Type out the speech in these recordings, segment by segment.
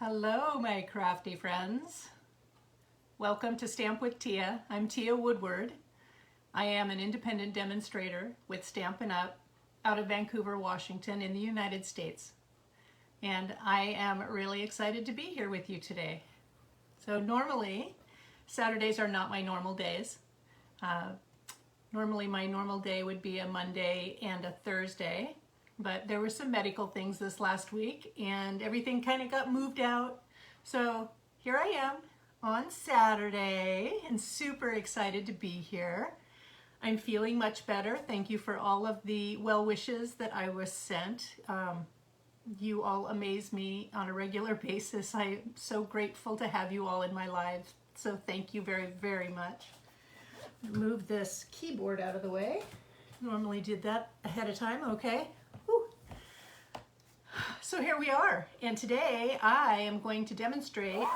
Hello, my crafty friends. Welcome to Stamp with Tia. I'm Tia Woodward. I am an independent demonstrator with Stampin' Up! Out of Vancouver, Washington in the United States. And I am really excited to be here with you today. So normally, Saturdays are not my normal days. Normally my normal day would be a Monday and a Thursday. But there were some medical things this last week and everything kind of got moved out. So here I am on Saturday and super excited to be here. I'm feeling much better. Thank you for all of the well wishes that I was sent. You all amaze me on a regular basis. I'm so grateful to have you all in my life. So thank you very, very much. Move this keyboard out of the way. Normally did that ahead of time, okay. Whew. So here we are, and today I am going to demonstrate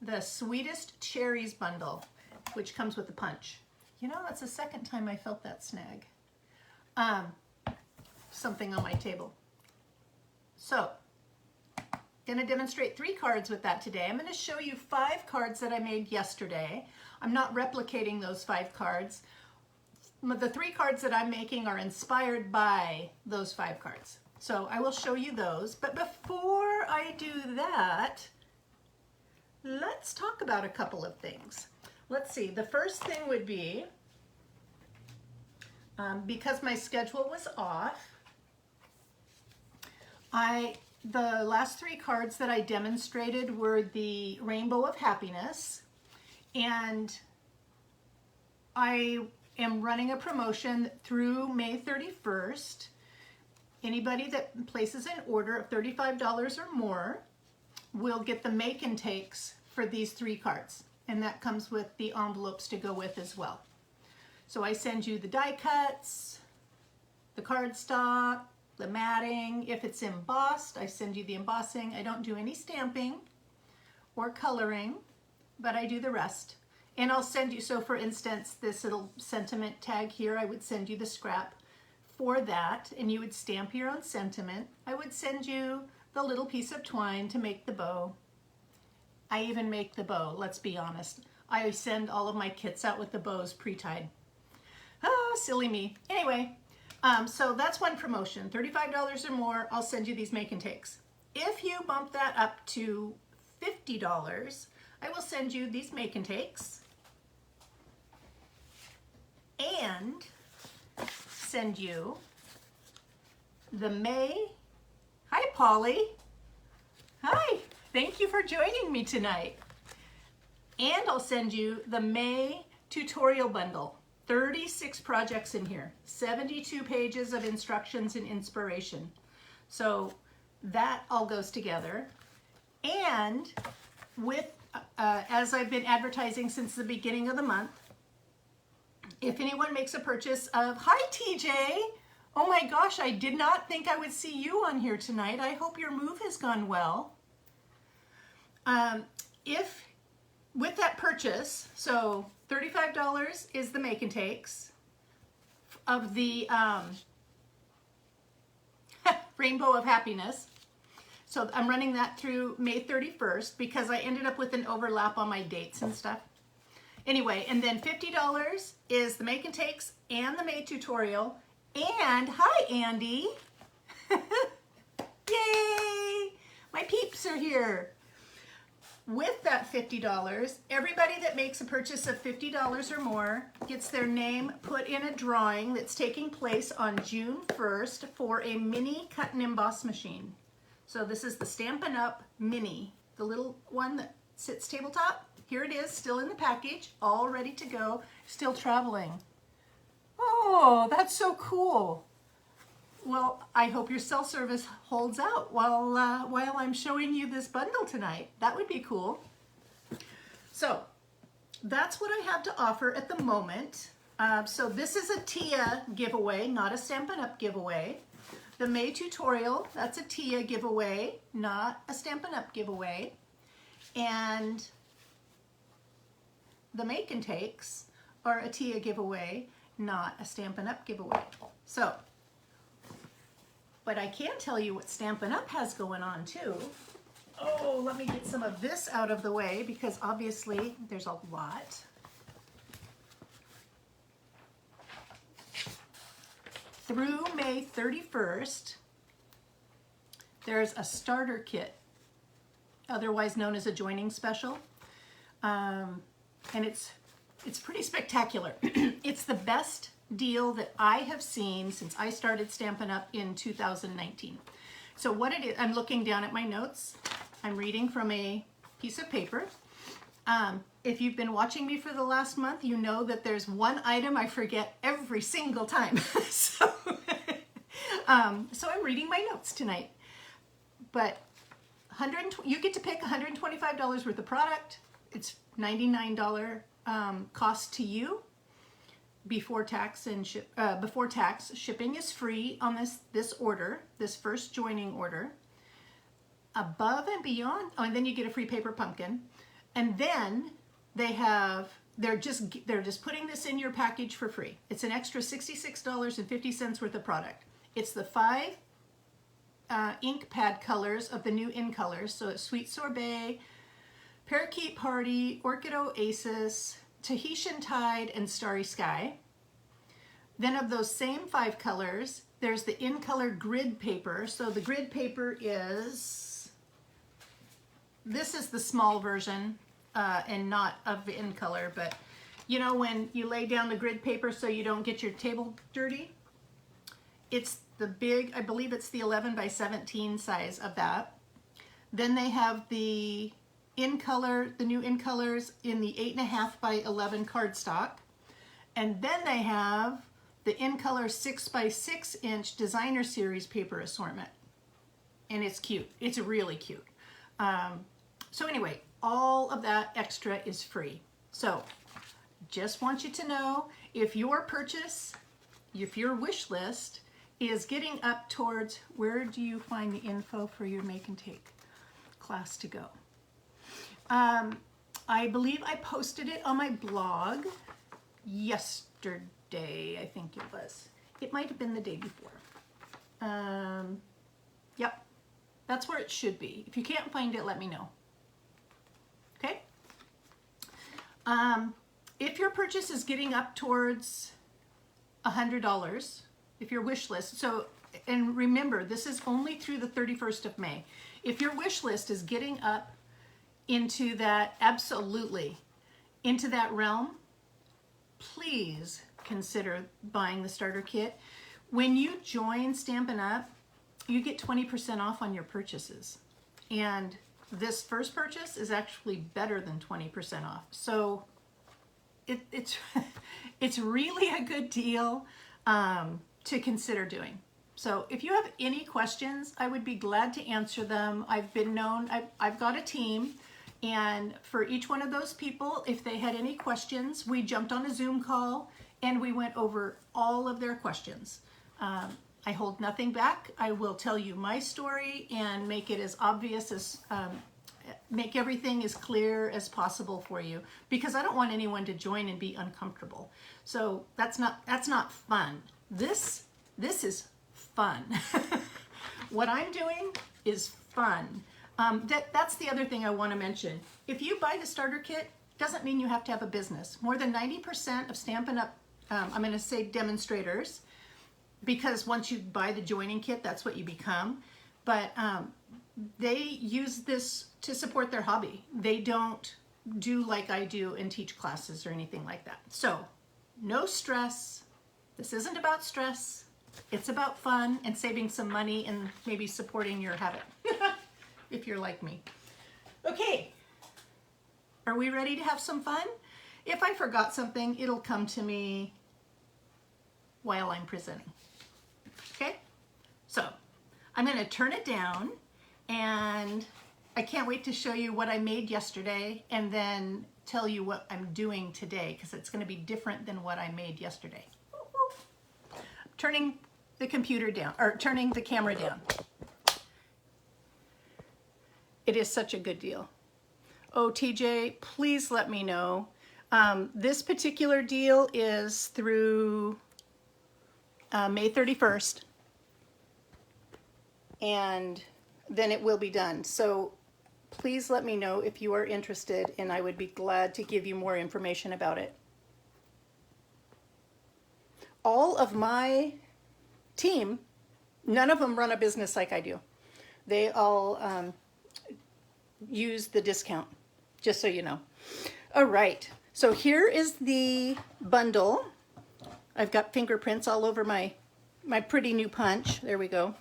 the Sweetest Cherries bundle, which comes with a punch. You know, that's the second time I felt that snag. Something on my table. So, gonna demonstrate 3 cards with that today. I'm gonna show you 5 cards that I made yesterday. I'm not replicating those 5 cards. The 3 cards that I'm making are inspired by those 5 cards. So I will show you those. But before I do that, let's talk about a couple of things. Let's see, the first thing would be, because my schedule was off, the last 3 cards that I demonstrated were the Rainbow of Happiness, and I am running a promotion through May 31st. Anybody that places an order of $35 or more will get the make and takes for these 3 cards, and that comes with the envelopes to go with as well. So I send you the die cuts, the cardstock, the matting. If it's embossed, I send you the embossing. I don't do any stamping or coloring, but I do the rest. And I'll send you, so for instance, this little sentiment tag here, I would send you the scrap for that, and you would stamp your own sentiment. I would send you the little piece of twine to make the bow. I even make the bow, let's be honest. I send all of my kits out with the bows pre-tied. Ah, silly me. Anyway, so that's one promotion. $35 or more, I'll send you these make and takes. If you bump that up to $50, I will send you these make and takes and send you the May. Hi, Polly. Hi, thank you for joining me tonight. And I'll send you the May tutorial bundle. 36 projects in here, 72 pages of instructions and inspiration. So that all goes together. And with, as I've been advertising since the beginning of the month, if anyone makes a purchase of, hi TJ, oh my gosh, I did not think I would see you on here tonight. I hope your move has gone well. If with that purchase, so $35 is the make and takes of the Rainbow of Happiness. So I'm running that through May 31st because I ended up with an overlap on my dates and stuff. Anyway, and then $50 is the make and takes and the May tutorial. And hi, Andy. Yay! My peeps are here. With that $50, everybody that makes a purchase of $50 or more gets their name put in a drawing that's taking place on June 1st for a mini cut and emboss machine. So this is the Stampin' Up! Mini, the little one that sits tabletop. Here it is, still in the package, all ready to go, still traveling. Oh, that's so cool. Well, I hope your cell service holds out while I'm showing you this bundle tonight. That would be cool. So that's what I have to offer at the moment. So this is a Tia giveaway, not a Stampin' Up! Giveaway. The May tutorial, that's a Tia giveaway, not a Stampin' Up! Giveaway. And the make and takes are a Tia giveaway, not a Stampin' Up! Giveaway. So, but I can tell you what Stampin' Up! Has going on too. Oh, let me get some of this out of the way because obviously there's a lot. Through May 31st, there's a starter kit, otherwise known as a joining special. And it's pretty spectacular. It's the best deal that I have seen since I started Stampin' Up! In 2019. So what it is, I'm looking down at my notes. I'm reading from a piece of paper. If you've been watching me for the last month, you know that there's one item I forget every single time. So I'm reading my notes tonight. But you get to pick $125 worth of product. It's $99 cost to you. Before tax and shipping is free on this order, this first joining order. Above and beyond, oh, and then you get a free paper pumpkin, and then they're just putting this in your package for free. It's an extra $66.50 worth of product. It's the 5 ink pad colors of the new in colors. So it's Sweet Sorbet, Parakeet Party, Orchid Oasis, Tahitian Tide, and Starry Sky. Then of those same 5 colors, there's the in color grid paper. So the grid paper is, this is the small version and not of the in color, but you know when you lay down the grid paper so you don't get your table dirty? It's the big, I believe it's the 11 by 17 size of that. Then they have the in color, the new in colors in the 8.5 by 11 cardstock. And then they have the in color 6 by 6 inch designer series paper assortment. And it's cute. It's really cute. So anyway, all of that extra is free. So just want you to know, if your purchase, if your wish list is getting up towards, where do you find the info for your make and take class to go? I believe I posted it on my blog yesterday, I think it was. It might have been the day before. Yep, that's where it should be. If you can't find it, let me know. Okay? If your purchase is getting up towards $100, if your wish list, so, and remember, this is only through the 31st of May. If your wish list is getting up into that, absolutely, into that realm, please consider buying the starter kit. When you join Stampin' Up, you get 20% off on your purchases. And this first purchase is actually better than 20% off. So it's it's really a good deal to consider doing. So if you have any questions, I would be glad to answer them. I've been known, I've got a team, and for each one of those people, if they had any questions, we jumped on a Zoom call and we went over all of their questions. I hold nothing back. I will tell you my story and make it as obvious as, make everything as clear as possible for you, because I don't want anyone to join and be uncomfortable. So that's not fun. This is fun. What I'm doing is fun. That's the other thing I want to mention. If you buy the starter kit, doesn't mean you have to have a business. More than 90% of Stampin' Up, I'm going to say demonstrators, because once you buy the joining kit, that's what you become. But they use this to support their hobby. They don't do like I do and teach classes or anything like that. So no stress. This isn't about stress. It's about fun and saving some money and maybe supporting your habit if you're like me. Okay, are we ready to have some fun? If I forgot something, it'll come to me while I'm presenting. Okay, so I'm going to turn it down, and I can't wait to show you what I made yesterday and then tell you what I'm doing today, because it's going to be different than what I made yesterday. Turning the computer down, or turning the camera down. It is such a good deal. Oh, TJ, please let me know. This particular deal is through May 31st, and then it will be done. So please let me know if you are interested, and I would be glad to give you more information about it. All of my team, none of them run a business like I do. They all use the discount, just so you know. All right, so here is the bundle. I've got fingerprints all over my pretty new punch. There we go.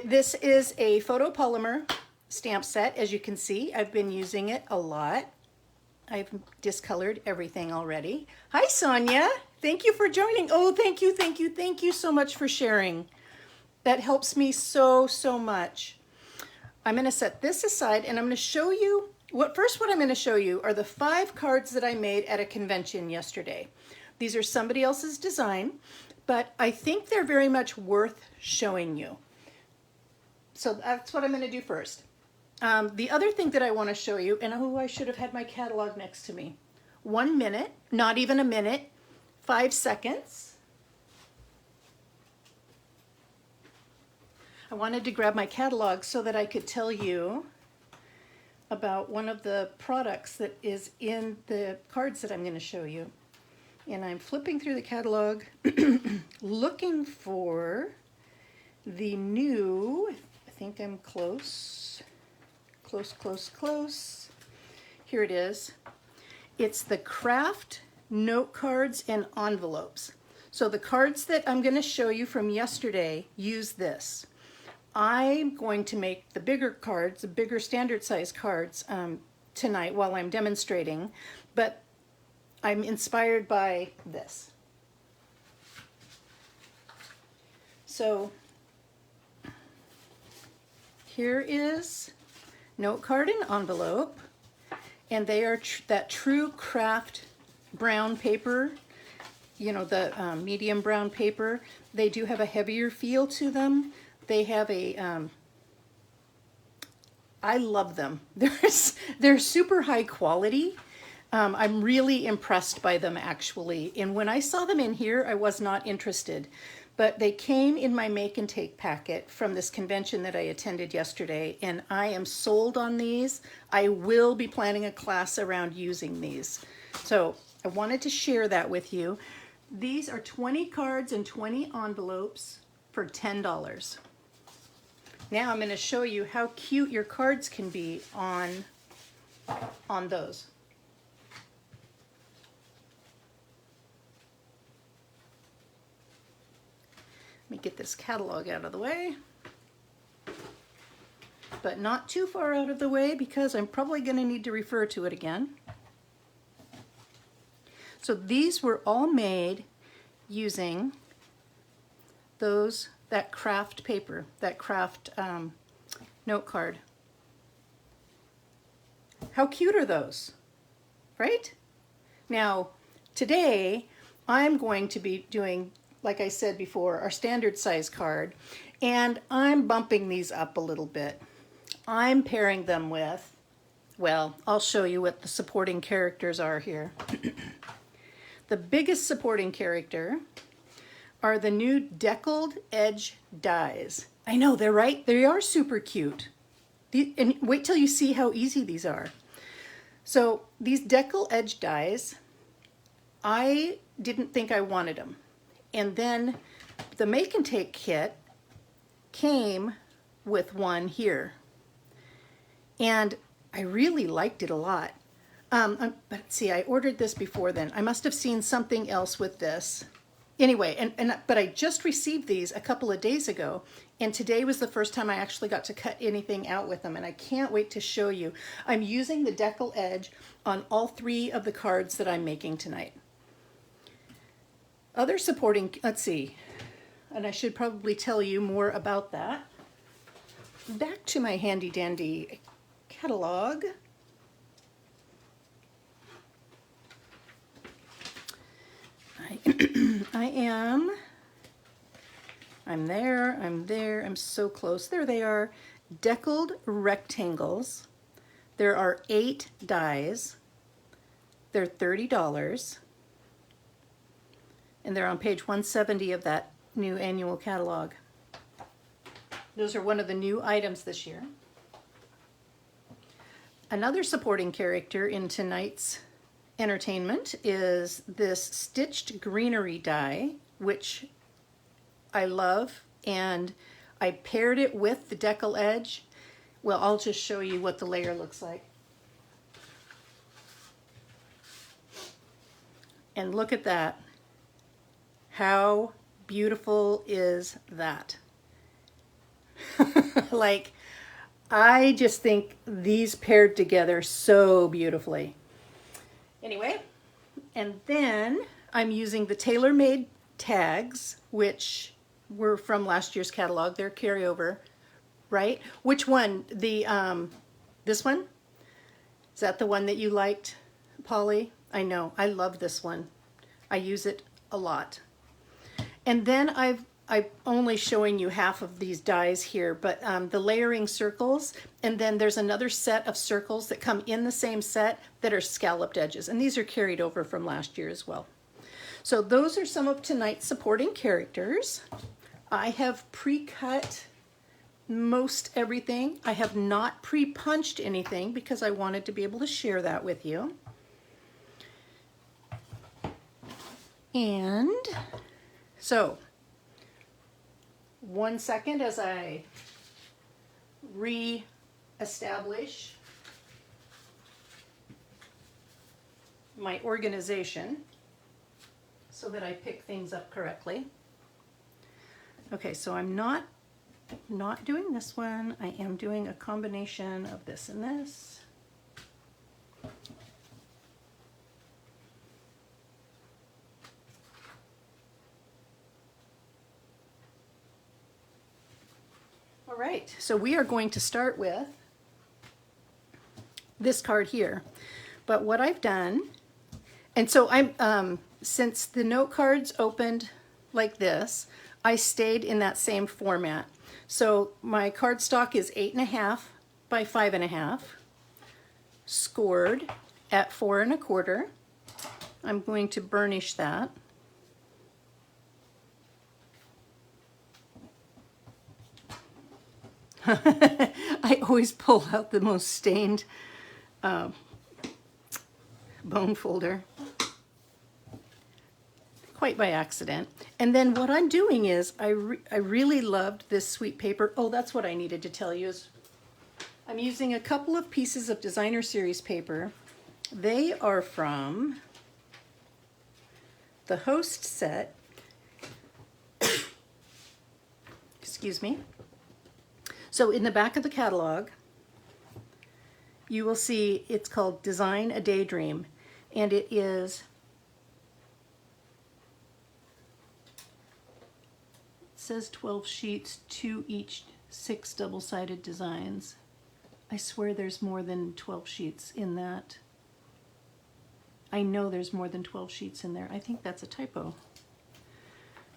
This is a photopolymer stamp set. As you can see, I've been using it a lot. I've discolored everything already. Hi, Sonia. Thank you for joining. Oh, thank you, thank you, thank you so much for sharing. That helps me so, so much. I'm going to set this aside, and I'm going to show you, what I'm going to show you are the 5 cards that I made at a convention yesterday. These are somebody else's design, but I think they're very much worth showing you. So that's what I'm going to do first. The other thing that I want to show you, and oh, I should have had my catalog next to me. 1 minute, not even a minute, 5 seconds. I wanted to grab my catalog so that I could tell you about one of the products that is in the cards that I'm going to show you. And I'm flipping through the catalog, looking for the new, I think I'm close. Here it is. It's the Craft Note Cards and Envelopes. So the cards that I'm going to show you from yesterday use this. I'm going to make the bigger cards, the bigger standard size cards tonight while I'm demonstrating, but I'm inspired by this. So here is note card and envelope, and they are that true craft brown paper, you know, the medium brown paper. They do have a heavier feel to them. They have a, I love them. They're super high quality. I'm really impressed by them, actually. And when I saw them in here, I was not interested. But they came in my make and take packet from this convention that I attended yesterday, and I am sold on these. I will be planning a class around using these. So I wanted to share that with you. These are 20 cards and 20 envelopes for $10. Now I'm going to show you how cute your cards can be on those. Let me get this catalog out of the way, but not too far out of the way because I'm probably going to need to refer to it again. So these were all made using that craft paper, that craft note card. How cute are those, right? Now, today I'm going to be doing, like I said before, our standard size card, and I'm bumping these up a little bit. I'm pairing them with, well, I'll show you what the supporting characters are here. The biggest supporting character are the new deckled edge dies. I know, they're right. They are super cute. And wait till you see how easy these are. So these deckle edge dies, I didn't think I wanted them. And then the make and take kit came with one here. And I really liked it a lot. But see, I ordered this before then. I must have seen something else with this. Anyway, but I just received these a couple of days ago, and today was the first time I actually got to cut anything out with them, and I can't wait to show you. I'm using the deckle edge on all 3 of the cards that I'm making tonight. Other supporting, let's see, and I should probably tell you more about that. Back to my handy dandy catalog. I'm there, I'm so close. There they are, deckled rectangles. There are 8 dies. They're $30. And they're on page 170 of that new annual catalog. Those are one of the new items this year. Another supporting character in tonight's entertainment is this stitched greenery die, which I love, and I paired it with the decal edge. Well, I'll just show you what the layer looks like. And look at that. How beautiful is that? Like, I just think these paired together so beautifully. Anyway, and then I'm using the tailor-made tags, which were from last year's catalog. They're carryover, right? Which one? This one? Is that the one that you liked, Polly? I know, I love this one. I use it a lot. And then I'm only showing you half of these dies here, but the layering circles, and then there's another set of circles that come in the same set that are scalloped edges, and these are carried over from last year as well. So those are some of tonight's supporting characters. I have pre-cut most everything. I have not pre-punched anything because I wanted to be able to share that with you. And so, 1 second as I re-establish my organization so that I pick things up correctly. Okay, so I'm not doing this one. I am doing a combination of this and this. All right, so we are going to start with this card here. But what I've done, and so I'm, since the note cards opened like this, I stayed in that same format. So my cardstock is 8.5 by 5.5, scored at 4 1/4. I'm going to burnish that. I always pull out the most stained bone folder, quite by accident. And then what I'm doing is I really loved this sweet paper. Oh, that's what I needed to tell you is I'm using a couple of pieces of designer series paper. They are from the Host set. Excuse me. So in the back of the catalog, you will see it's called Design a Daydream, and it is, it says 12 sheets, 2 each, 6 double-sided designs. I swear there's more than 12 sheets in that. I know there's more than 12 sheets in there. I think that's a typo.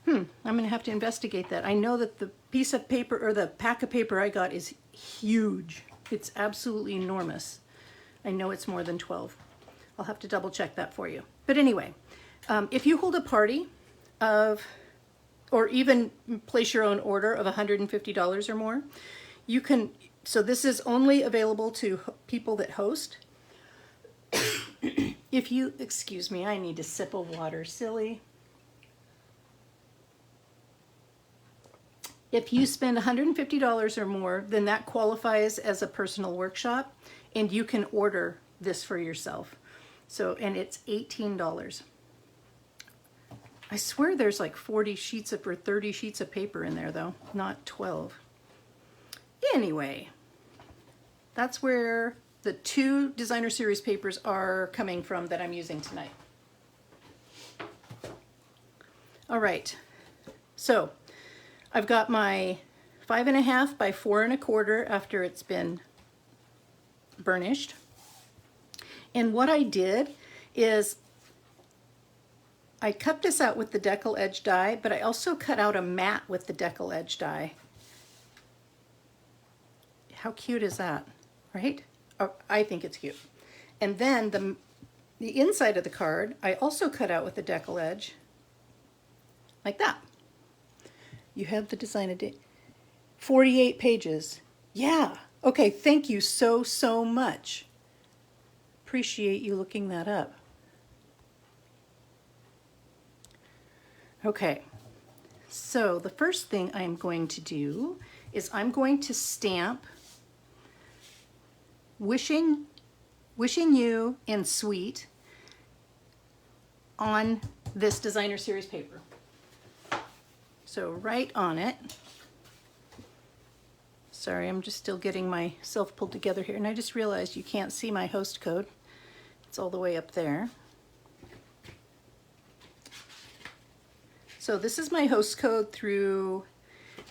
I'm going to have to investigate that. I know that the piece of paper, or the pack of paper I got, is huge. It's absolutely enormous. I know it's more than 12. I'll have to double check that for you. But anyway, if you hold a party of, or even place your own order of $150 or more, you can, so this is only available to people that host. If you, excuse me, I need a sip of water, silly. If you spend $150 or more, then that qualifies as a personal workshop, and you can order this for yourself. So, and it's $18. I swear there's like 40 sheets of, or 30 sheets of paper in there though, not 12. Anyway, that's where the 2 designer series papers are coming from that I'm using tonight. All right, so I've got my 5.5 by 4 1/4 after it's been burnished. And what I did is I cut this out with the decal edge die, but I also cut out a mat with the decal edge die. How cute is that, right? Oh, I think it's cute. And then the inside of the card, I also cut out with the decal edge, like that. You have the design a day. 48 pages. Yeah. Okay, thank you so much. appreciate you looking that up. Okay, so the first thing I'm going to do is I'm going to stamp Wishing You in Sweet on this designer series paper. So right on it. Sorry, I'm just still getting myself pulled together here, and I just realized you can't see my host code. It's all the way up there. So this is my host code through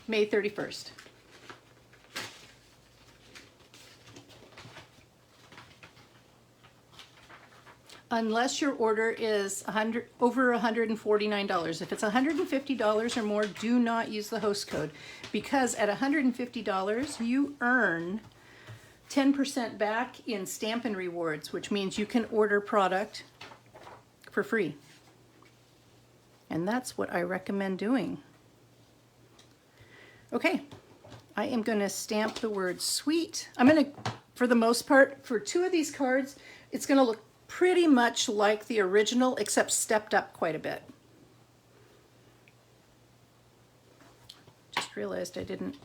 May 31st. Unless your order is over $149. If it's $150 or more, do not use the host code, because at $150 you earn 10% back in Stampin' Rewards, which means you can order product for free. And that's what I recommend doing. Okay, I am going to stamp the word sweet. I'm going to, for the most part, for 2 of these cards, it's going to look pretty much like the original, except stepped up quite a bit. Just realized I didn't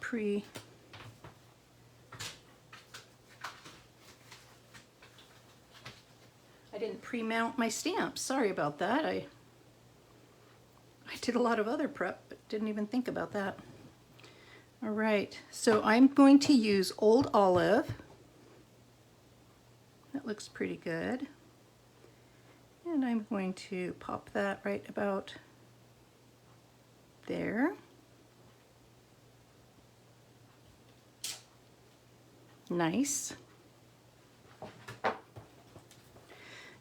pre-mount my stamps. Sorry about that. I did a lot of other prep, but didn't even think about that. All right, so I'm going to use Old Olive. That looks pretty good. And I'm going to pop that right about there. Nice.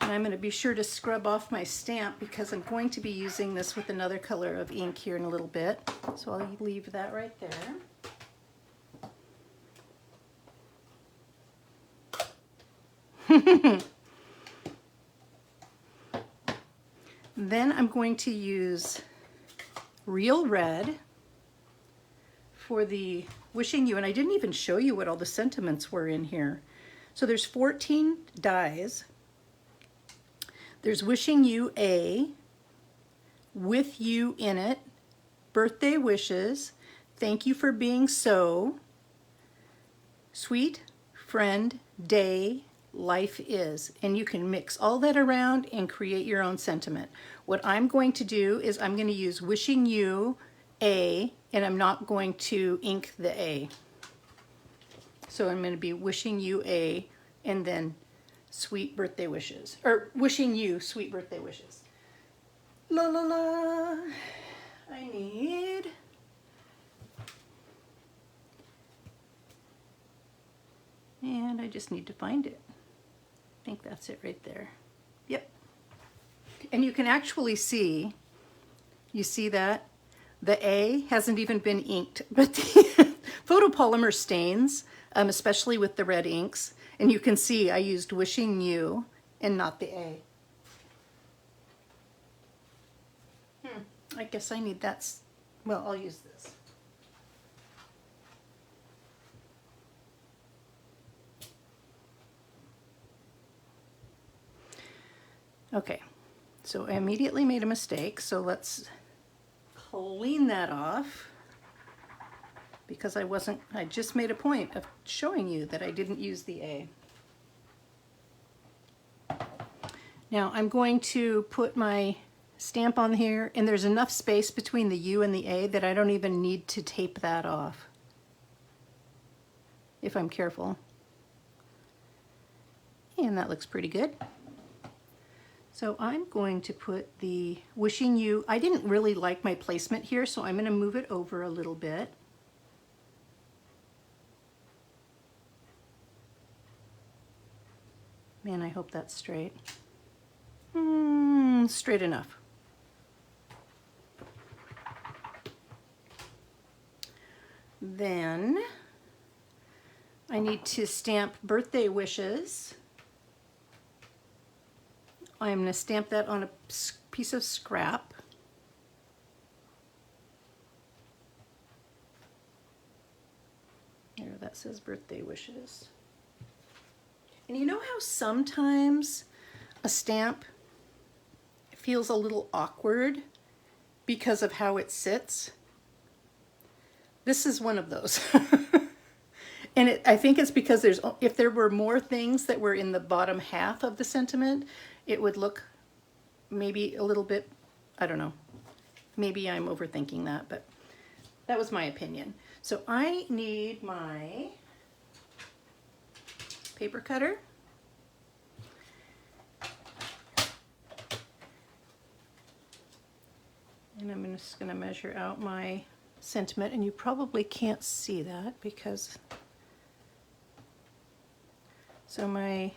And I'm going to be sure to scrub off my stamp, because I'm going to be using this with another color of ink here in a little bit. So I'll leave that right there. Then I'm going to use Real Red for the Wishing You, and I didn't even show you what all the sentiments were in here. So there's 14 dies. There's Wishing You A, With You in it, Birthday Wishes, Thank You for Being So, Sweet Friend Day, Life Is. And you can mix all that around and create your own sentiment. What I'm going to do is I'm going to use Wishing You A, and I'm not going to ink the A. So I'm going to be Wishing You A, and then Sweet Birthday Wishes, or Wishing You Sweet Birthday Wishes. La la la. I need and I just need to find it. I think that's it right there. Yep. And you can actually see, you see that? The A hasn't even been inked, but the photopolymer stains, especially with the red inks. And you can see I used Wishing You and not the A. I guess I need that. Well, I'll use this. Okay, so I immediately made a mistake, so let's clean that off, because I just made a point of showing you that I didn't use the A. Now I'm going to put my stamp on here, and there's enough space between the U and the A that I don't even need to tape that off, if I'm careful. And that looks pretty good. So I'm going to put the Wishing You, I didn't really like my placement here, so I'm going to move it over a little bit. Man, I hope that's straight. Straight enough. Then I need to stamp Birthday Wishes. I'm going to stamp that on a piece of scrap. There, that says Birthday Wishes. And you know how sometimes a stamp feels a little awkward because of how it sits? This is one of those. And I think it's because if there were more things that were in the bottom half of the sentiment, it would look maybe a little bit, I don't know, maybe I'm overthinking that, but that was my opinion. So I need my paper cutter. And I'm just going to measure out my sentiment, and you probably can't see that because, so I'm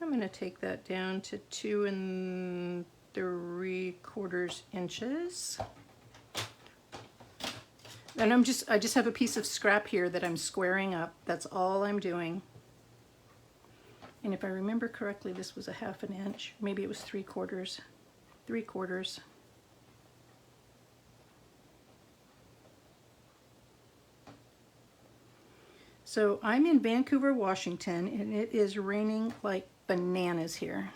going to take that down to 2 3/4 inches. And I just have a piece of scrap here that I'm squaring up. That's all I'm doing. And if I remember correctly, this was a 1/2 inch. Maybe it was 3/4. 3/4. So I'm in Vancouver, Washington, and it is raining like bananas here.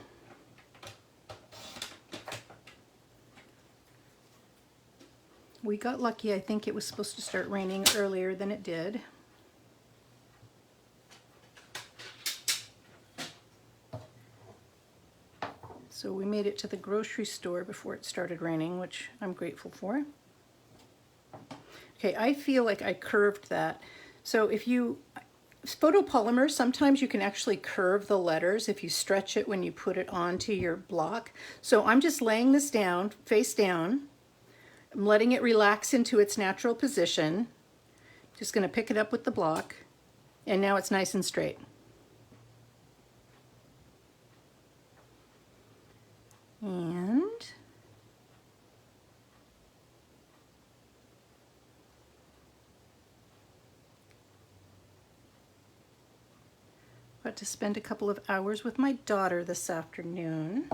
We got lucky. I think it was supposed to start raining earlier than it did. So we made it to the grocery store before it started raining, which I'm grateful for. Okay, I feel like I curved that. So if you, photopolymer, sometimes you can actually curve the letters if you stretch it when you put it onto your block. So I'm just laying this down, face down. I'm letting it relax into its natural position. Just going to pick it up with the block, and now it's nice and straight. And got to spend a couple of hours with my daughter this afternoon.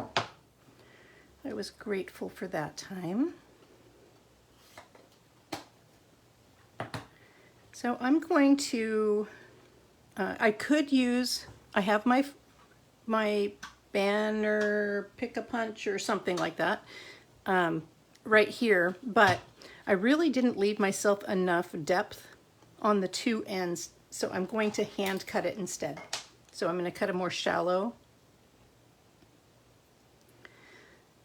I was grateful for that time. So I'm going to, I could use, I have my banner pick-a-punch or something like that right here, but I really didn't leave myself enough depth on the 2 ends, so I'm going to hand cut it instead. So I'm going to cut a more shallow.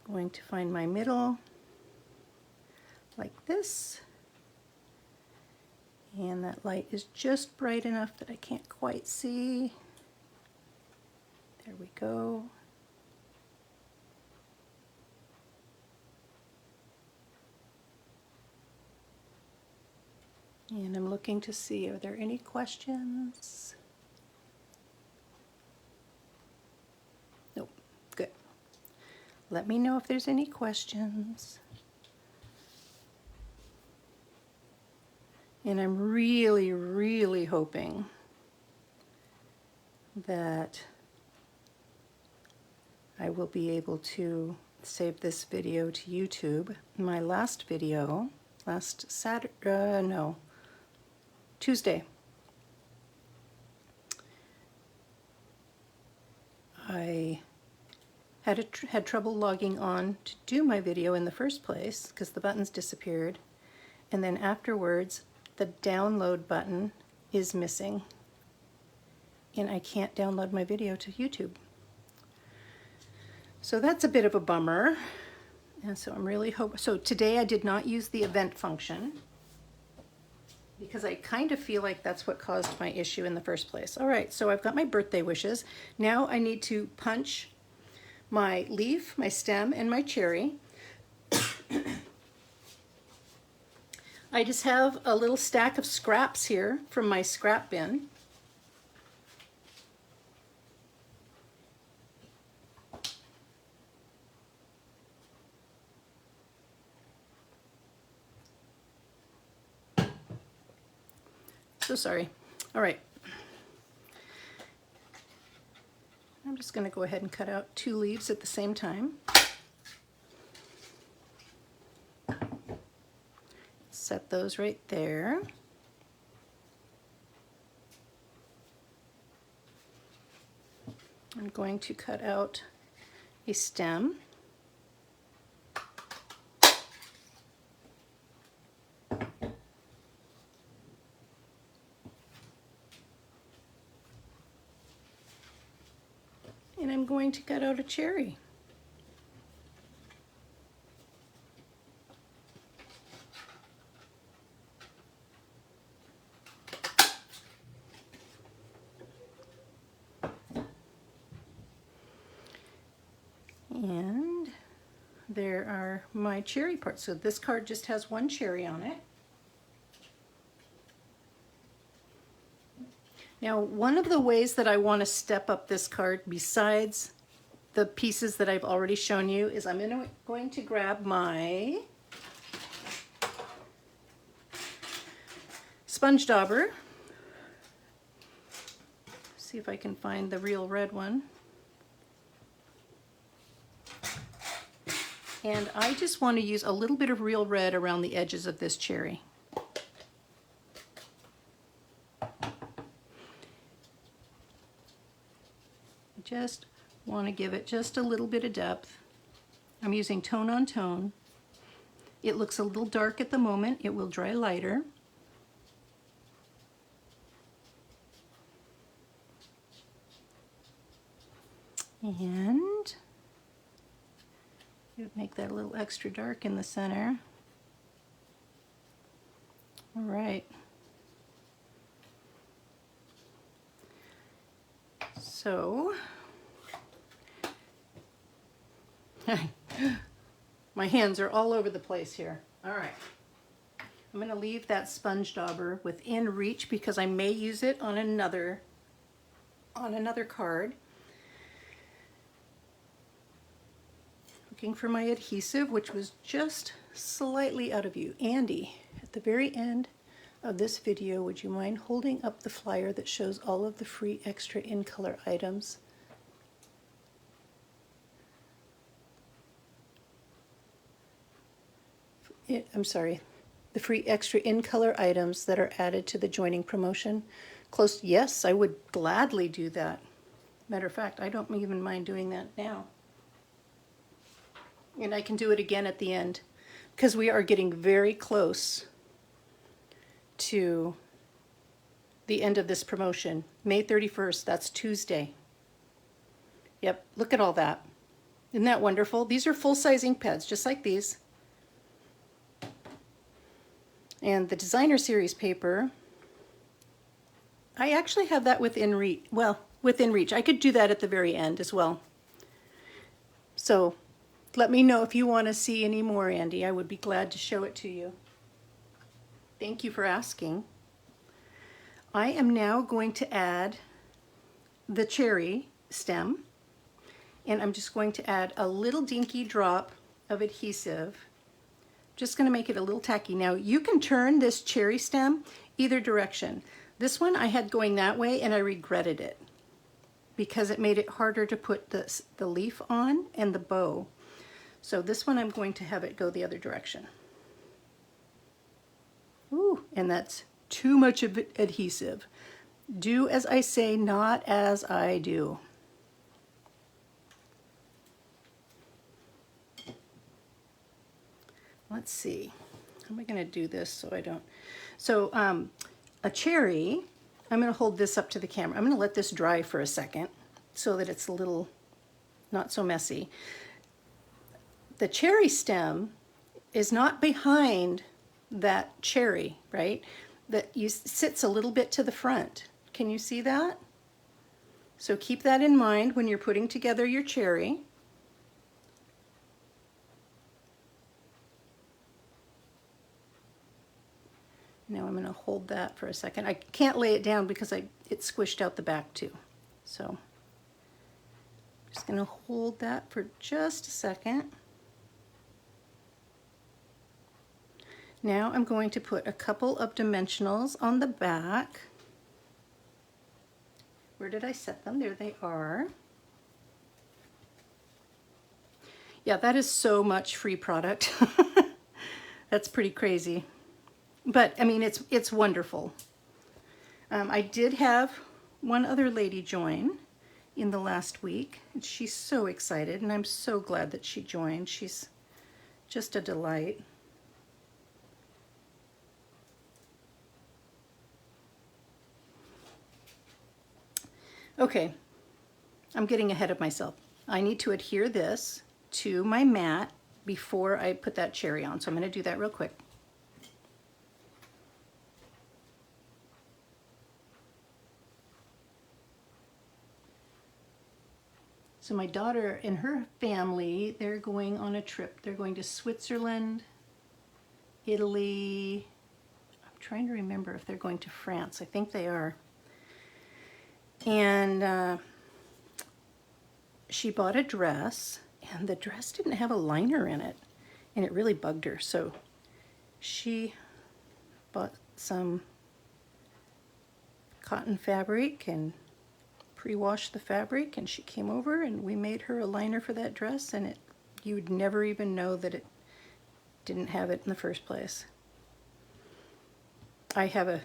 Going to find my middle like this. And that light is just bright enough that I can't quite see. There we go. And I'm looking to see, are there any questions? Nope, good. Let me know if there's any questions. And I'm really, really hoping that I will be able to save this video to YouTube. My last video, last Saturday, no, Tuesday, I had trouble logging on to do my video in the first place because the buttons disappeared, and then afterwards the download button is missing and I can't download my video to YouTube. So that's a bit of a bummer. And so I'm really hoping, so today I did not use the event function because I kind of feel like that's what caused my issue in the first place. All right, so I've got my birthday wishes. Now I need to punch my leaf, my stem, and my cherry. I just have a little stack of scraps here from my scrap bin. So sorry. All right. I'm just going to go ahead and cut out 2 leaves at the same time. Set those right there. I'm going to cut out a stem. And I'm going to cut out a cherry. And there are my cherry parts. So this card just has one cherry on it. Now, one of the ways that I want to step up this card, besides the pieces that I've already shown you, is I'm going to grab my sponge dauber. See if I can find the real red one. And I just want to use a little bit of real red around the edges of this cherry. Just want to give it just a little bit of depth. I'm using tone on tone. It looks a little dark at the moment. It will dry lighter. And make that a little extra dark in the center. All right. So, my hands are all over the place here. All right. I'm going to leave that sponge dauber within reach because I may use it on another card. Looking for my adhesive, which was just slightly out of view. Andy, at the very end of this video, would you mind holding up the flyer that shows all of the free extra in color items? I'm sorry, the free extra in color items that are added to the joining promotion. Close, yes, I would gladly do that. Matter of fact, I don't even mind doing that now. And I can do it again at the end because we are getting very close to the end of this promotion. May 31st, that's Tuesday. Yep, look at all that. Isn't that wonderful? These are full-size ink pads, just like these. And the designer series paper, I actually have that within reach. Well, within reach. I could do that at the very end as well. So let me know if you want to see any more, Andy. I would be glad to show it to you. Thank you for asking. I am now going to add the cherry stem, and I'm just going to add a little dinky drop of adhesive. Just going to make it a little tacky. Now you can turn this cherry stem either direction. This one I had going that way and I regretted it because it made it harder to put the leaf on and the bow. So this one I'm going to have it go the other direction. Ooh, and that's too much of adhesive. Do as I say, not as I do. Let's see. How am I going to do this so I don't... So a cherry, I'm going to hold this up to the camera. I'm going to let this dry for a second so that it's a little not so messy. The cherry stem is not behind that cherry, right? That sits a little bit to the front. Can you see that? So keep that in mind when you're putting together your cherry. Now I'm going to hold that for a second. I can't lay it down because it squished out the back too. So I'm just going to hold that for just a second. Now I'm going to put a couple of dimensionals on the back. Where did I set them? There they are. Yeah, that is so much free product. That's pretty crazy. But I mean, it's wonderful. I did have one other lady join, in the last week. And she's so excited, and I'm so glad that she joined. She's just a delight. Okay, I'm getting ahead of myself. I need to adhere this to my mat before I put that cherry on, so I'm going to do that real quick. So my daughter and her family, they're going on a trip. They're going to Switzerland, Italy. I'm trying to remember if they're going to France. I think they are. And she bought a dress, and the dress didn't have a liner in it, and it really bugged her. So she bought some cotton fabric and pre-washed the fabric, and she came over and we made her a liner for that dress, and you would never even know that it didn't have it in the first place. I have a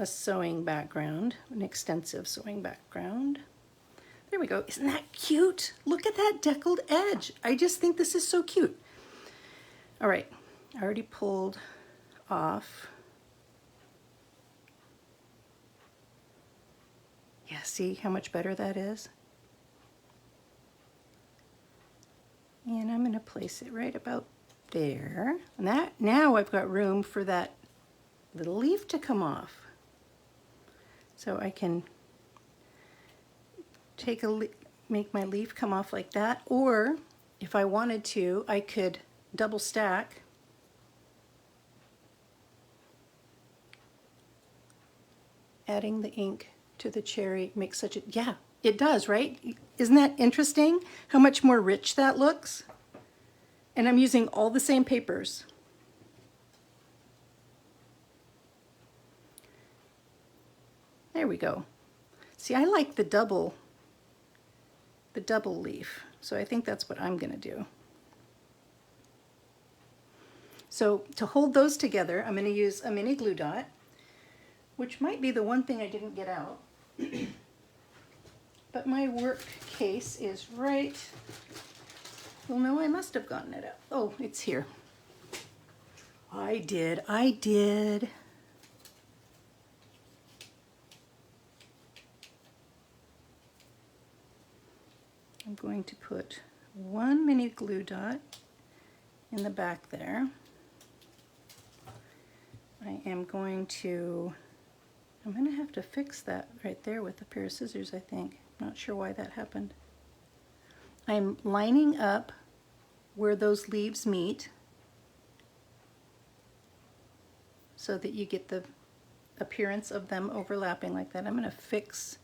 sewing background, an extensive sewing background. There we go. Isn't that cute? Look at that deckled edge. I just think this is so cute. All right, I already pulled off. Yeah, see how much better that is? And I'm going to place it right about there. And that, now I've got room for that little leaf to come off. So I can make my leaf come off like that, or if I wanted to, I could double stack adding the ink to the cherry makes such a, yeah, it does, right? Isn't that interesting how much more rich that looks? And I'm using all the same papers. There we go. See, I like the double leaf, so I think that's what I'm gonna do. So to hold those together, I'm gonna use a mini glue dot, which might be the one thing I didn't get out. But my work case is right, well, no, I must have gotten it out. Oh, it's here. I did. I'm going to put one mini glue dot in the back there. I'm going to have to fix that right there with a pair of scissors, I think. Not sure why that happened. I'm lining up where those leaves meet so that you get the appearance of them overlapping like that. I'm going to fix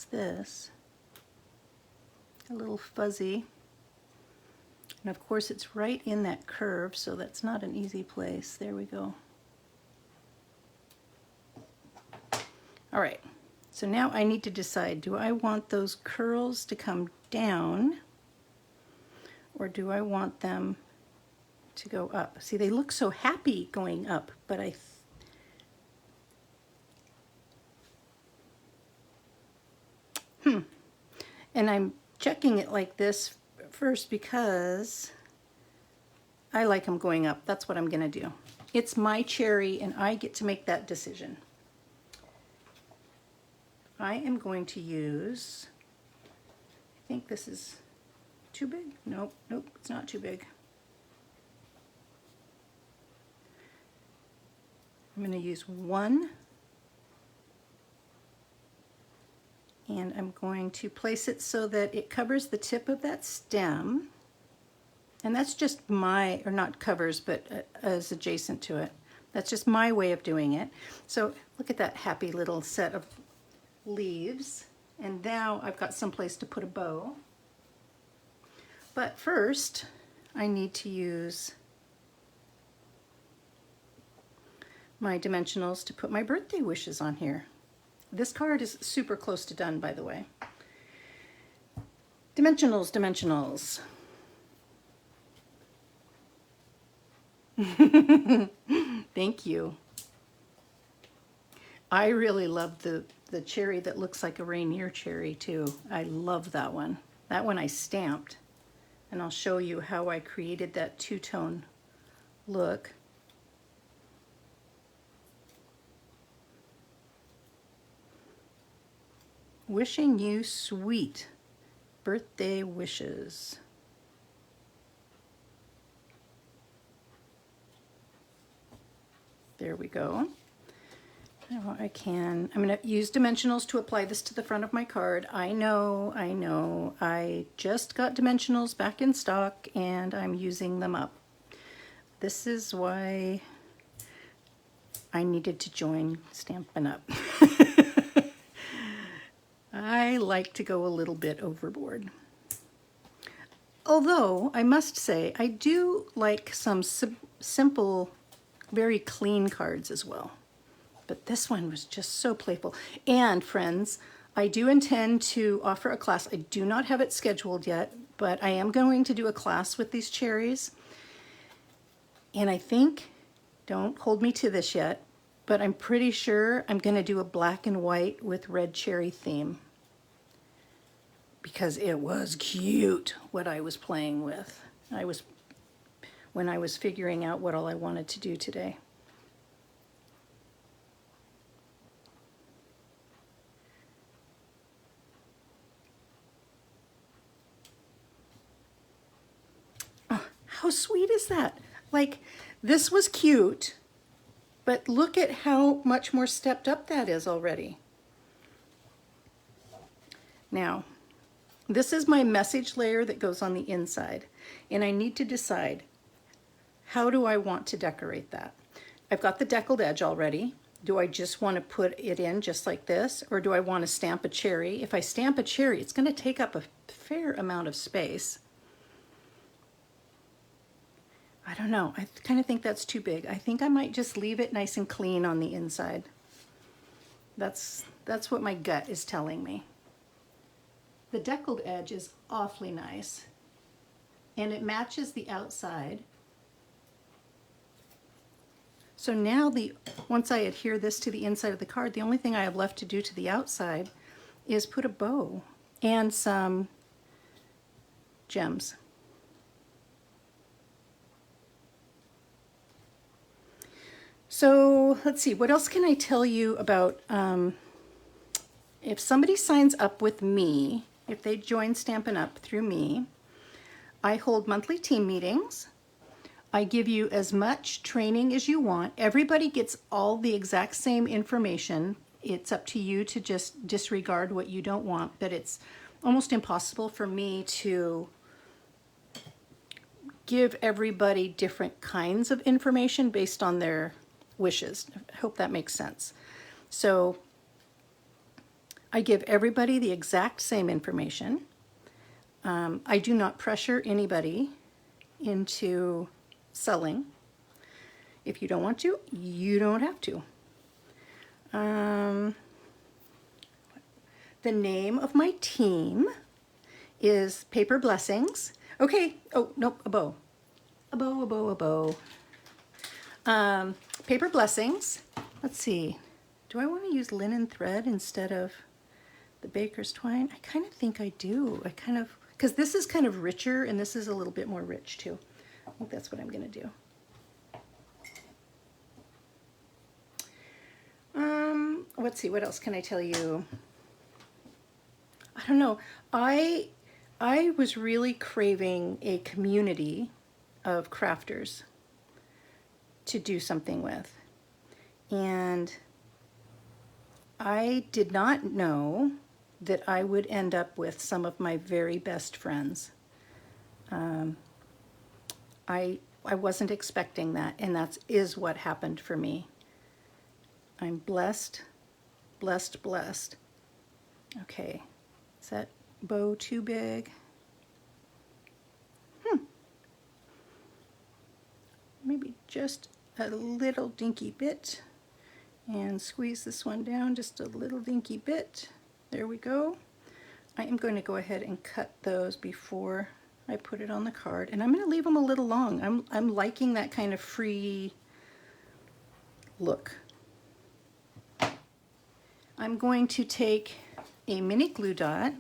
this a little fuzzy, and of course it's right in that curve, so that's not an easy place. There we go. All right, so now I need to decide, do I want those curls to come down or do I want them to go up? See, they look so happy going up, but and I'm checking it like this first because I like them going up. That's what I'm gonna do. It's my cherry and I get to make that decision. I am going to use, I think this is too big. Nope, it's not too big. I'm going to use one, and I'm going to place it so that it covers the tip of that stem. And that's just my, or not covers, but as adjacent to it. That's just my way of doing it. So look at that happy little set of leaves. And now I've got some place to put a bow. But first, I need to use my dimensionals to put my birthday wishes on here. This card is super close to done, by the way. Dimensionals, dimensionals. Thank you. I really love the cherry that looks like a Rainier cherry too. I love that one. That one I stamped, and I'll show you how I created that two-tone look. Wishing you sweet birthday wishes. There we go. Now I'm going to use dimensionals to apply this to the front of my card. I know. I just got dimensionals back in stock and I'm using them up. This is why I needed to join Stampin' Up. I like to go a little bit overboard. Although, I must say, I do like some simple, very clean cards as well. But this one was just so playful. And friends, I do intend to offer a class. I do not have it scheduled yet, but I am going to do a class with these cherries. And I think, don't hold me to this yet, but I'm pretty sure I'm going to do a black and white with red cherry theme. Because it was cute what I was playing with. When I was figuring out what all I wanted to do today. Oh, how sweet is that? Like, this was cute, but look at how much more stepped up that is already. Now, this is my message layer that goes on the inside, and I need to decide, how do I want to decorate that? I've got the deckled edge already. Do I just want to put it in just like this, or do I want to stamp a cherry? If I stamp a cherry, it's going to take up a fair amount of space. I don't know. I kind of think that's too big. I think I might just leave it nice and clean on the inside. That's what my gut is telling me. The deckled edge is awfully nice, and it matches the outside. So now once I adhere this to the inside of the card, the only thing I have left to do to the outside is put a bow and some gems. So let's see, what else can I tell you about if somebody signs up with me, if they join Stampin' Up! Through me, I hold monthly team meetings. I give you as much training as you want. Everybody gets all the exact same information. It's up to you to just disregard what you don't want, but it's almost impossible for me to give everybody different kinds of information based on their wishes. I hope that makes sense. So I give everybody the exact same information. I do not pressure anybody into selling. If you don't want to, you don't have to. The name of my team is Paper Blessings. Okay, oh, nope, a bow. A bow, a bow, a bow. Paper Blessings. Let's see. Do I want to use linen thread instead of the baker's twine? I kind of think I do. Because this is kind of richer and this is a little bit more rich too. I think that's what I'm going to do. Let's see, what else can I tell you? I don't know. I was really craving a community of crafters to do something with. And I did not know that I would end up with some of my very best friends. I wasn't expecting that, and that is what happened for me. I'm blessed, blessed, blessed. Okay, is that bow too big? Maybe just a little dinky bit, and squeeze this one down just a little dinky bit. There we go. I am going to go ahead and cut those before I put it on the card, and I'm going to leave them a little long. I'm liking that kind of free look. I'm going to take a mini glue dot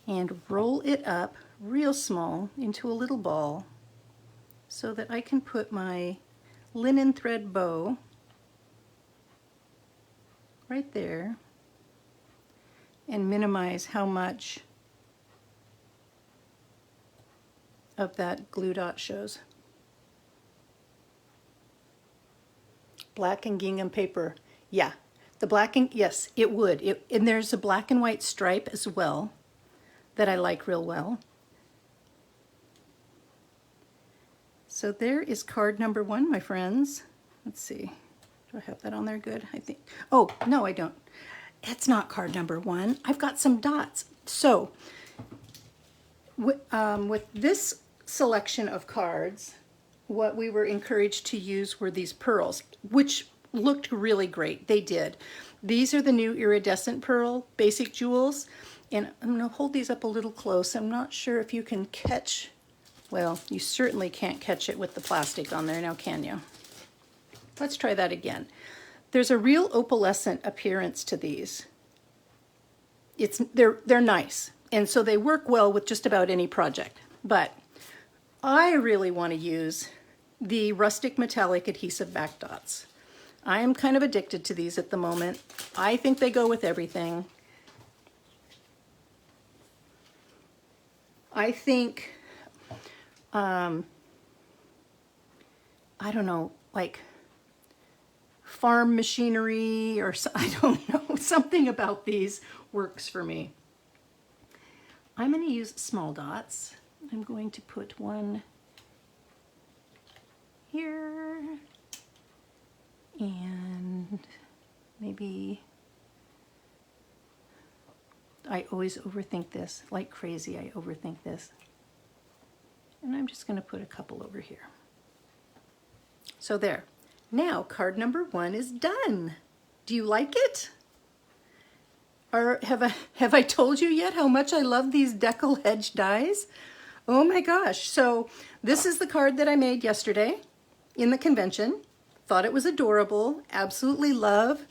and roll it up real small into a little ball so that I can put my linen thread bow right there and minimize how much of that glue dot shows. Black and gingham paper. Yeah, the black and, yes, it would. And there's a black and white stripe as well that I like real well. So there is card number 1, my friends. Let's see. Do I have that on there good? I think. Oh, no, I don't. It's not card number 1. I've got some dots. So with this selection of cards, what we were encouraged to use were these pearls, which looked really great. They did. These are the new iridescent pearl basic jewels. And I'm going to hold these up a little close. I'm not sure if you can catch, well, you certainly can't catch it with the plastic on there now, can you? Let's try that again. There's a real opalescent appearance to these. They're nice, and so they work well with just about any project. But I really want to use the rustic metallic adhesive back dots. I am kind of addicted to these at the moment. I think they go with everything. I think, I don't know, like farm machinery or I don't know, something about these works for me. I'm going to use small dots. I'm going to put one here and maybe, I always overthink this like crazy. I overthink this. And I'm just going to put a couple over here. So there. Now card number 1 is done. Do you like it? Or have I told you yet how much I love these decal edge dies? Oh my gosh. So this is the card that I made yesterday in the convention. Thought it was adorable. Absolutely love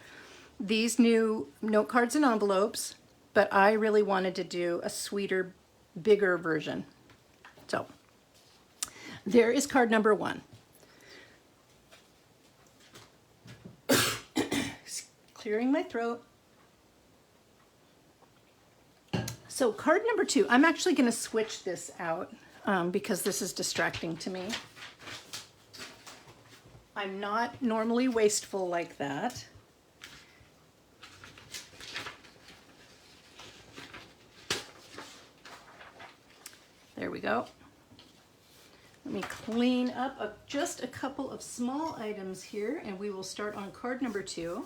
these new note cards and envelopes, but I really wanted to do a sweeter, bigger version. So there is card number 1. Clearing my throat. So card number 2, I'm actually going to switch this out because this is distracting to me. I'm not normally wasteful like that. There we go. Let me clean up just a couple of small items here, and we will start on card number 2.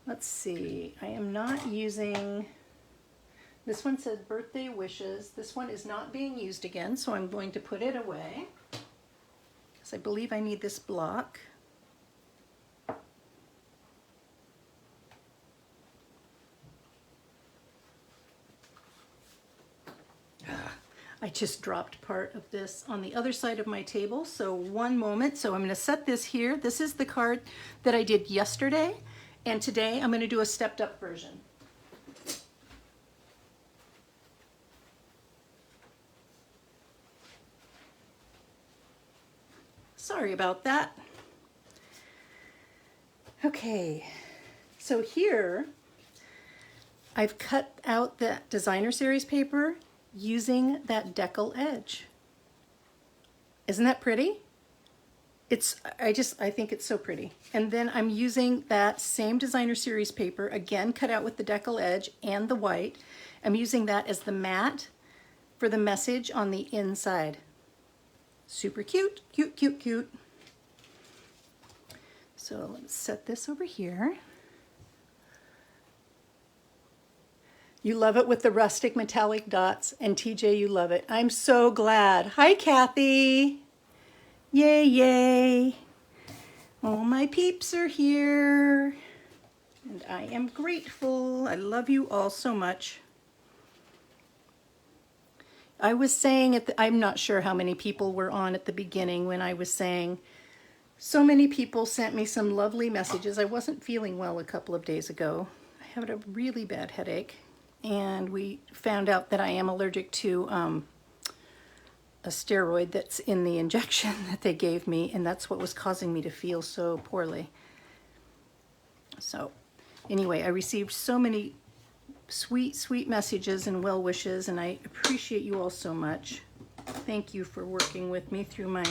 Let's see, I am not using, this one said birthday wishes. This one is not being used again, so I'm going to put it away because I believe I need this block. I just dropped part of this on the other side of my table, so one moment. So I'm going to set this here. This is the card that I did yesterday, and today I'm going to do a stepped up version. Sorry about that. Okay, so here I've cut out the designer series paper using that decal edge. Isn't that pretty? I think it's so pretty. And then I'm using that same designer series paper, again cut out with the decal edge and the white. I'm using that as the mat for the message on the inside. Super cute, cute, cute, cute. So let's set this over here. You love it with the rustic metallic dots, and TJ, you love it. I'm so glad. Hi, Kathy. Yay, yay. All my peeps are here. And I am grateful. I love you all so much. I was saying, I'm not sure how many people were on at the beginning when I was saying, so many people sent me some lovely messages. I wasn't feeling well a couple of days ago. I had a really bad headache, and we found out that I am allergic to a steroid that's in the injection that they gave me, and that's what was causing me to feel so poorly. So anyway, I received so many sweet, sweet messages and well wishes, and I appreciate you all so much. Thank you for working with me through my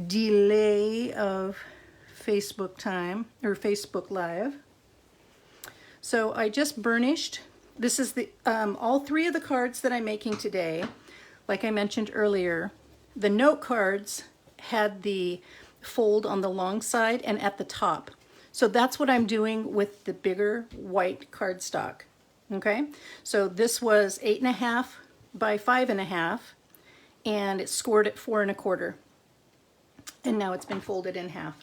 delay of Facebook time, or Facebook Live. So I just burnished. This is the all three of the cards that I'm making today. Like I mentioned earlier, the note cards had the fold on the long side and at the top. So that's what I'm doing with the bigger white cardstock. Okay, so this was 8.5 by 5.5, and it's scored at 4 1/4. And now it's been folded in half.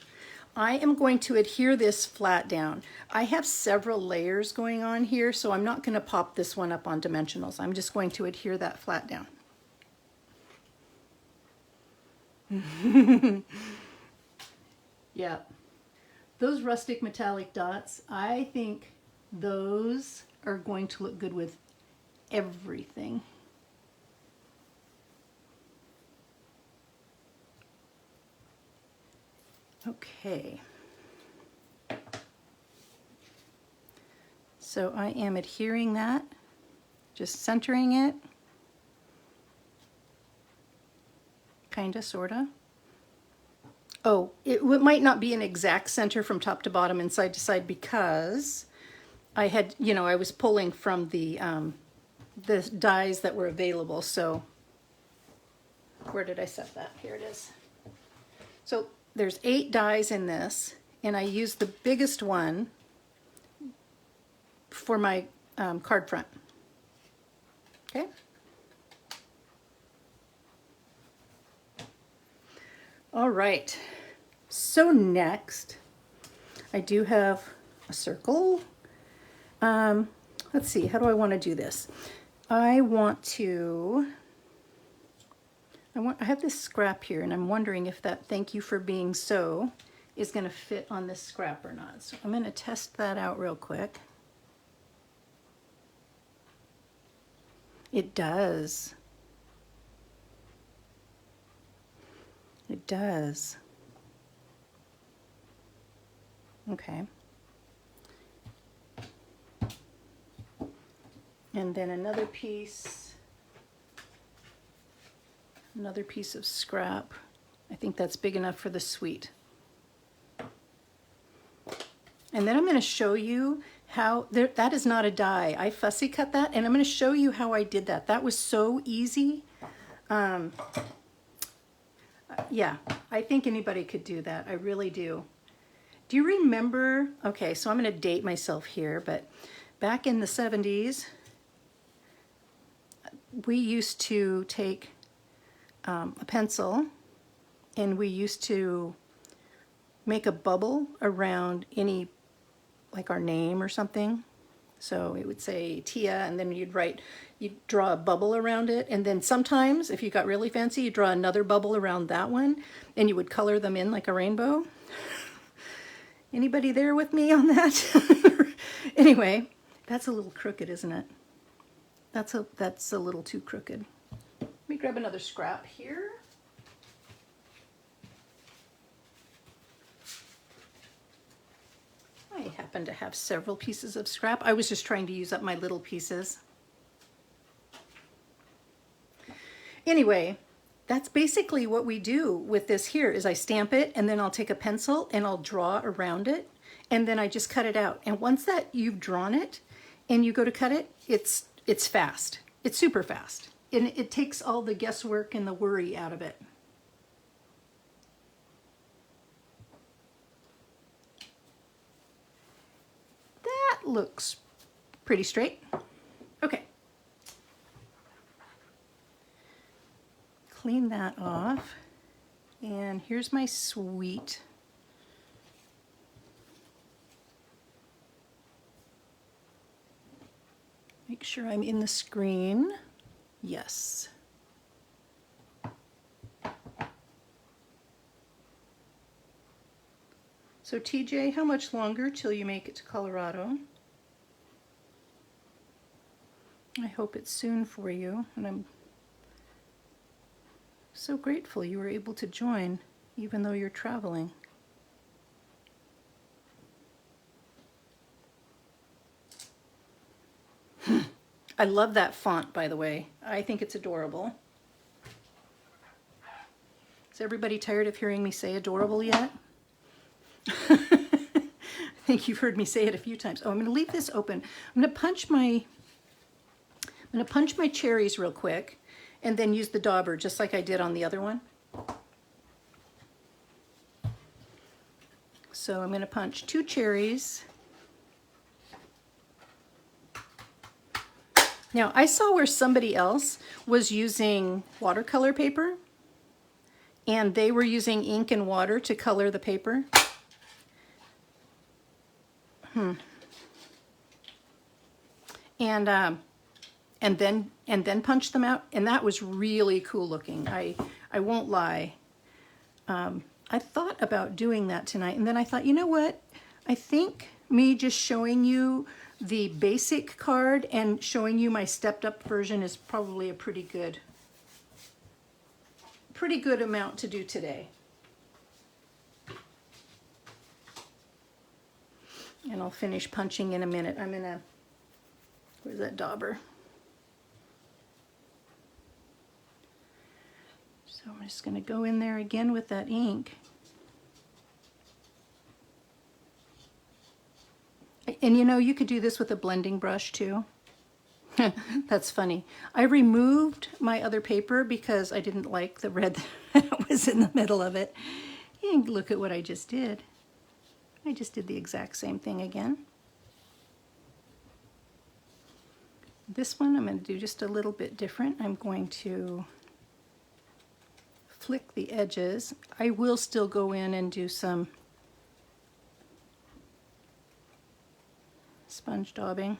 I am going to adhere this flat down. I have several layers going on here, so I'm not going to pop this one up on dimensionals. I'm just going to adhere that flat down. Yeah, those rustic metallic dots, I think those are going to look good with everything. Okay. So I am adhering that, just centering it, kinda, sorta. Oh, it might not be an exact center from top to bottom and side to side because I had, you know, I was pulling from the dies that were available. So where did I set that? Here it is. So there's 8 dies in this, and I used the biggest one for my card front. Okay. All right. So next, I do have a circle. Let's see, how do I want to do this? I have this scrap here, and I'm wondering if that "thank you for being so" is going to fit on this scrap or not. So I'm going to test that out real quick. It does. It does. Okay. And then another piece of scrap. I think that's big enough for the sweet. And then I'm going to show you how, that is not a die. I fussy cut that, and I'm going to show you how I did that. That was so easy. Yeah, I think anybody could do that. I really do. Do you remember, okay, so I'm going to date myself here, but back in the 70s, we used to take a pencil, and we used to make a bubble around any, like our name or something. So it would say Tia, and then you'd draw a bubble around it, and then sometimes, if you got really fancy, you draw another bubble around that one, and you would color them in like a rainbow. Anybody there with me on that? Anyway, that's a little crooked, isn't it? That's a little too crooked. Let me grab another scrap here. I happen to have several pieces of scrap. I was just trying to use up my little pieces. Anyway, that's basically what we do with this here is I stamp it, and then I'll take a pencil and I'll draw around it, and then I just cut it out. And once that you've drawn it and you go to cut it, it's fast. It's super fast. And it takes all the guesswork and the worry out of it. That looks pretty straight. Okay. Clean that off. And here's my sweet. Make sure I'm in the screen. Yes. So TJ, how much longer till you make it to Colorado? I hope it's soon for you, and I'm so grateful you were able to join, even though you're traveling. I love that font, by the way. I think it's adorable. Is everybody tired of hearing me say adorable yet? I think you've heard me say it a few times. Oh, I'm going to leave this open. I'm going to punch my cherries real quick and then use the dauber just like I did on the other one. So I'm going to punch 2 cherries. Now I saw where somebody else was using watercolor paper and they were using ink and water to color the paper. And then punch them out, and that was really cool looking. I won't lie. I thought about doing that tonight, and then I thought, you know what? I think me just showing you the basic card and showing you my stepped up version is probably a pretty good amount to do today. And I'll finish punching in a minute. Where's that dauber? So I'm just going to go in there again with that ink. And you know, you could do this with a blending brush too. That's funny. I removed my other paper because I didn't like the red that was in the middle of it. And look at what I just did. I just did the exact same thing again. This one I'm going to do just a little bit different. I'm going to flick the edges. I will still go in and do some sponge daubing.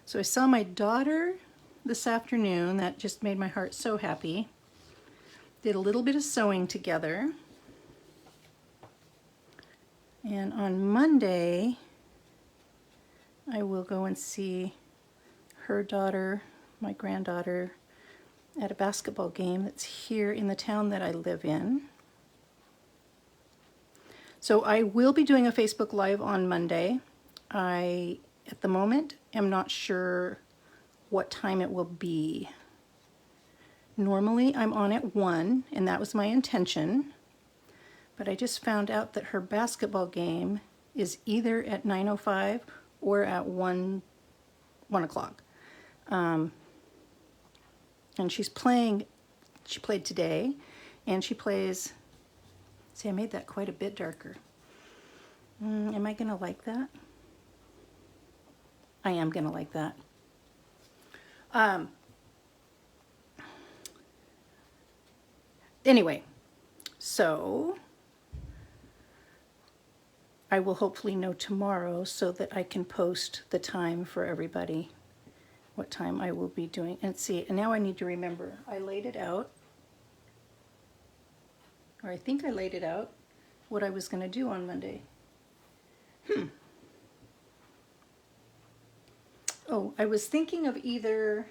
So I saw my daughter this afternoon. That just made my heart so happy. Did a little bit of sewing together. And on Monday, I will go and see her daughter, my granddaughter, at a basketball game that's here in the town that I live in. So I will be doing a Facebook Live on Monday. I, at the moment, am not sure what time it will be. Normally I'm on at 1, and that was my intention. But I just found out that her basketball game is either at 9:05 or at 1 o'clock. And she's playing, she played today, and she plays, see, I made that quite a bit darker. Am I going to like that? I am going to like that. Anyway, so I will hopefully know tomorrow so that I can post the time for everybody, what time I will be doing. And see, and now I need to remember, I laid it out, or I think I laid it out, what I was going to do on Monday. Oh, I was thinking of either,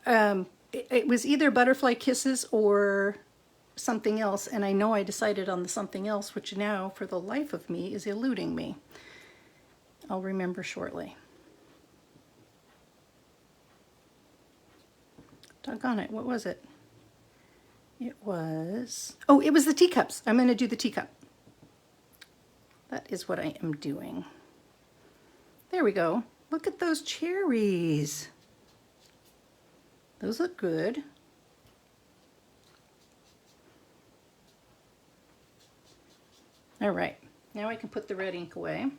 it was either Butterfly Kisses or something else, and I know I decided on the something else, which now, for the life of me, is eluding me. I'll remember shortly. Doggone it, what was it? It was, oh, it was the teacups. I'm going to do the teacup. That is what I am doing. There we go. Look at those cherries. Those look good. All right, now I can put the red ink away.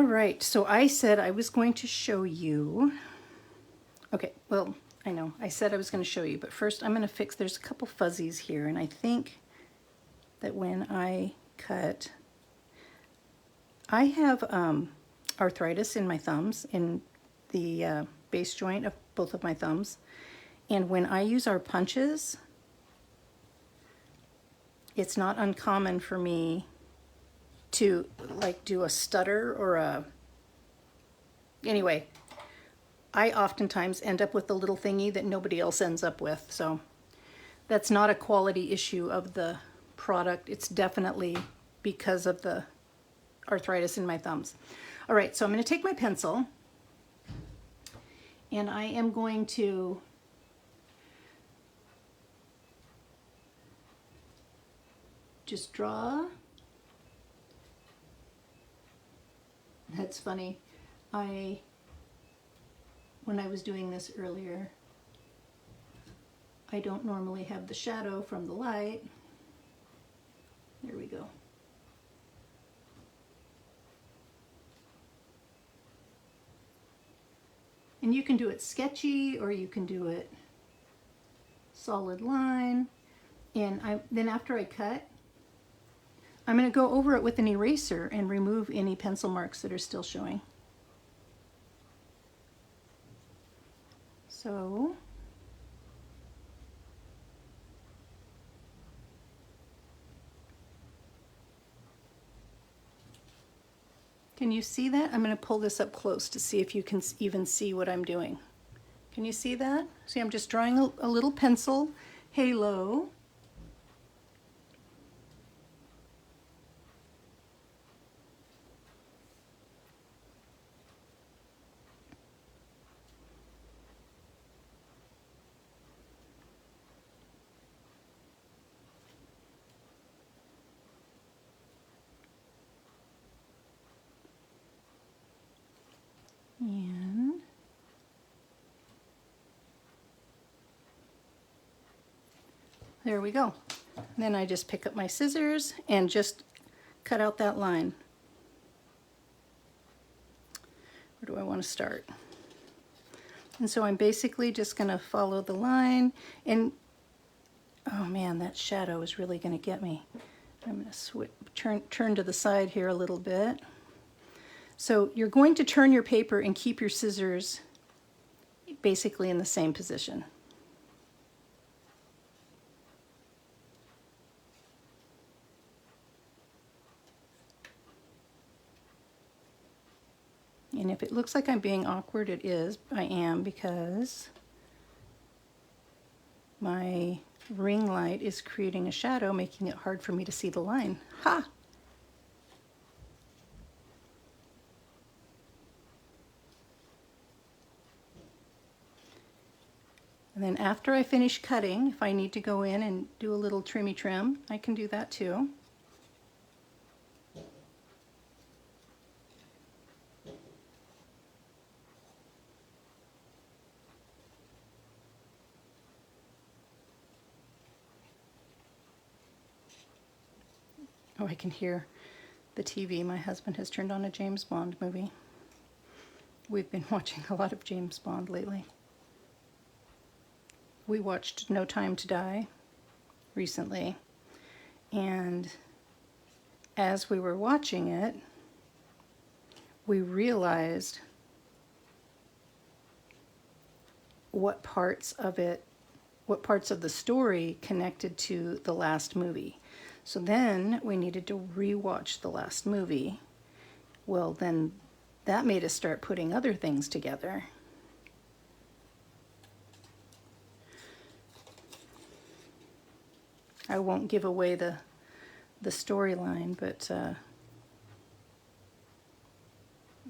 All right, so I said I was going to show you. Okay, well, I know, I said I was going to show you, but first I'm going to fix, there's a couple fuzzies here, and I think that when I cut, I have arthritis in my thumbs, in the base joint of both of my thumbs, and when I use our punches, it's not uncommon for me to like do a stutter or a, anyway, I oftentimes end up with the little thingy that nobody else ends up with. So that's not a quality issue of the product. It's definitely because of the arthritis in my thumbs. All right, so I'm going to take my pencil and I am going to just draw. That's funny. When I was doing this earlier, I don't normally have the shadow from the light. There we go. And you can do it sketchy or you can do it solid line. And then after I cut, I'm going to go over it with an eraser and remove any pencil marks that are still showing. So can you see that? I'm going to pull this up close to see if you can even see what I'm doing. Can you see that? See, I'm just drawing a little pencil halo. And there we go. And then I just pick up my scissors and just cut out that line. Where do I want to start? And so I'm basically just going to follow the line, and oh man, that shadow is really going to get me. I'm going to turn to the side here a little bit. So you're going to turn your paper and keep your scissors basically in the same position. And if it looks like I'm being awkward, it is. I am, because my ring light is creating a shadow, making it hard for me to see the line. Ha! And then after I finish cutting, if I need to go in and do a little trimmy trim, I can do that too. Oh, I can hear the TV. My husband has turned on a James Bond movie. We've been watching a lot of James Bond lately. We watched No Time to Die recently, and as we were watching it, we realized what parts of the story connected to the last movie. So then we needed to rewatch the last movie. Well, then that made us start putting other things together. I won't give away the storyline, but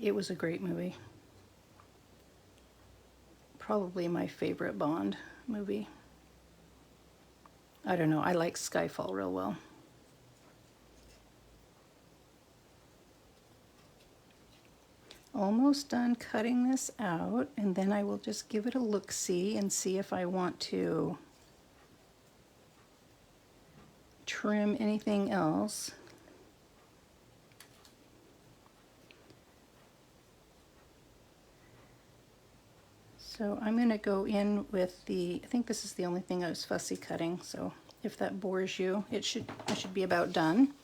it was a great movie. Probably my favorite Bond movie. I don't know, I like Skyfall real well. Almost done cutting this out, and then I will just give it a look-see and see if I want to trim anything else. So I'm going to go in with the, I think this is the only thing I was fussy cutting, so if that bores you, I should be about done.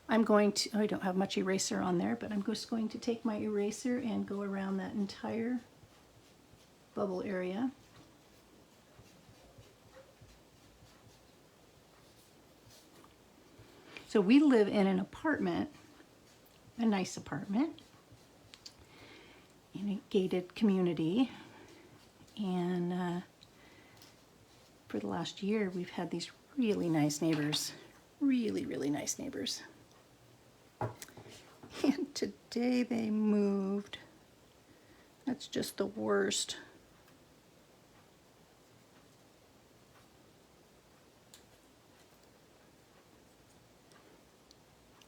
I'm going to, oh, I don't have much eraser on there, but I'm just going to take my eraser and go around that entire bubble area. So we live in an apartment, a nice apartment, in a gated community, and for the last year we've had these really nice neighbors, really nice neighbors. And today they moved. That's just the worst.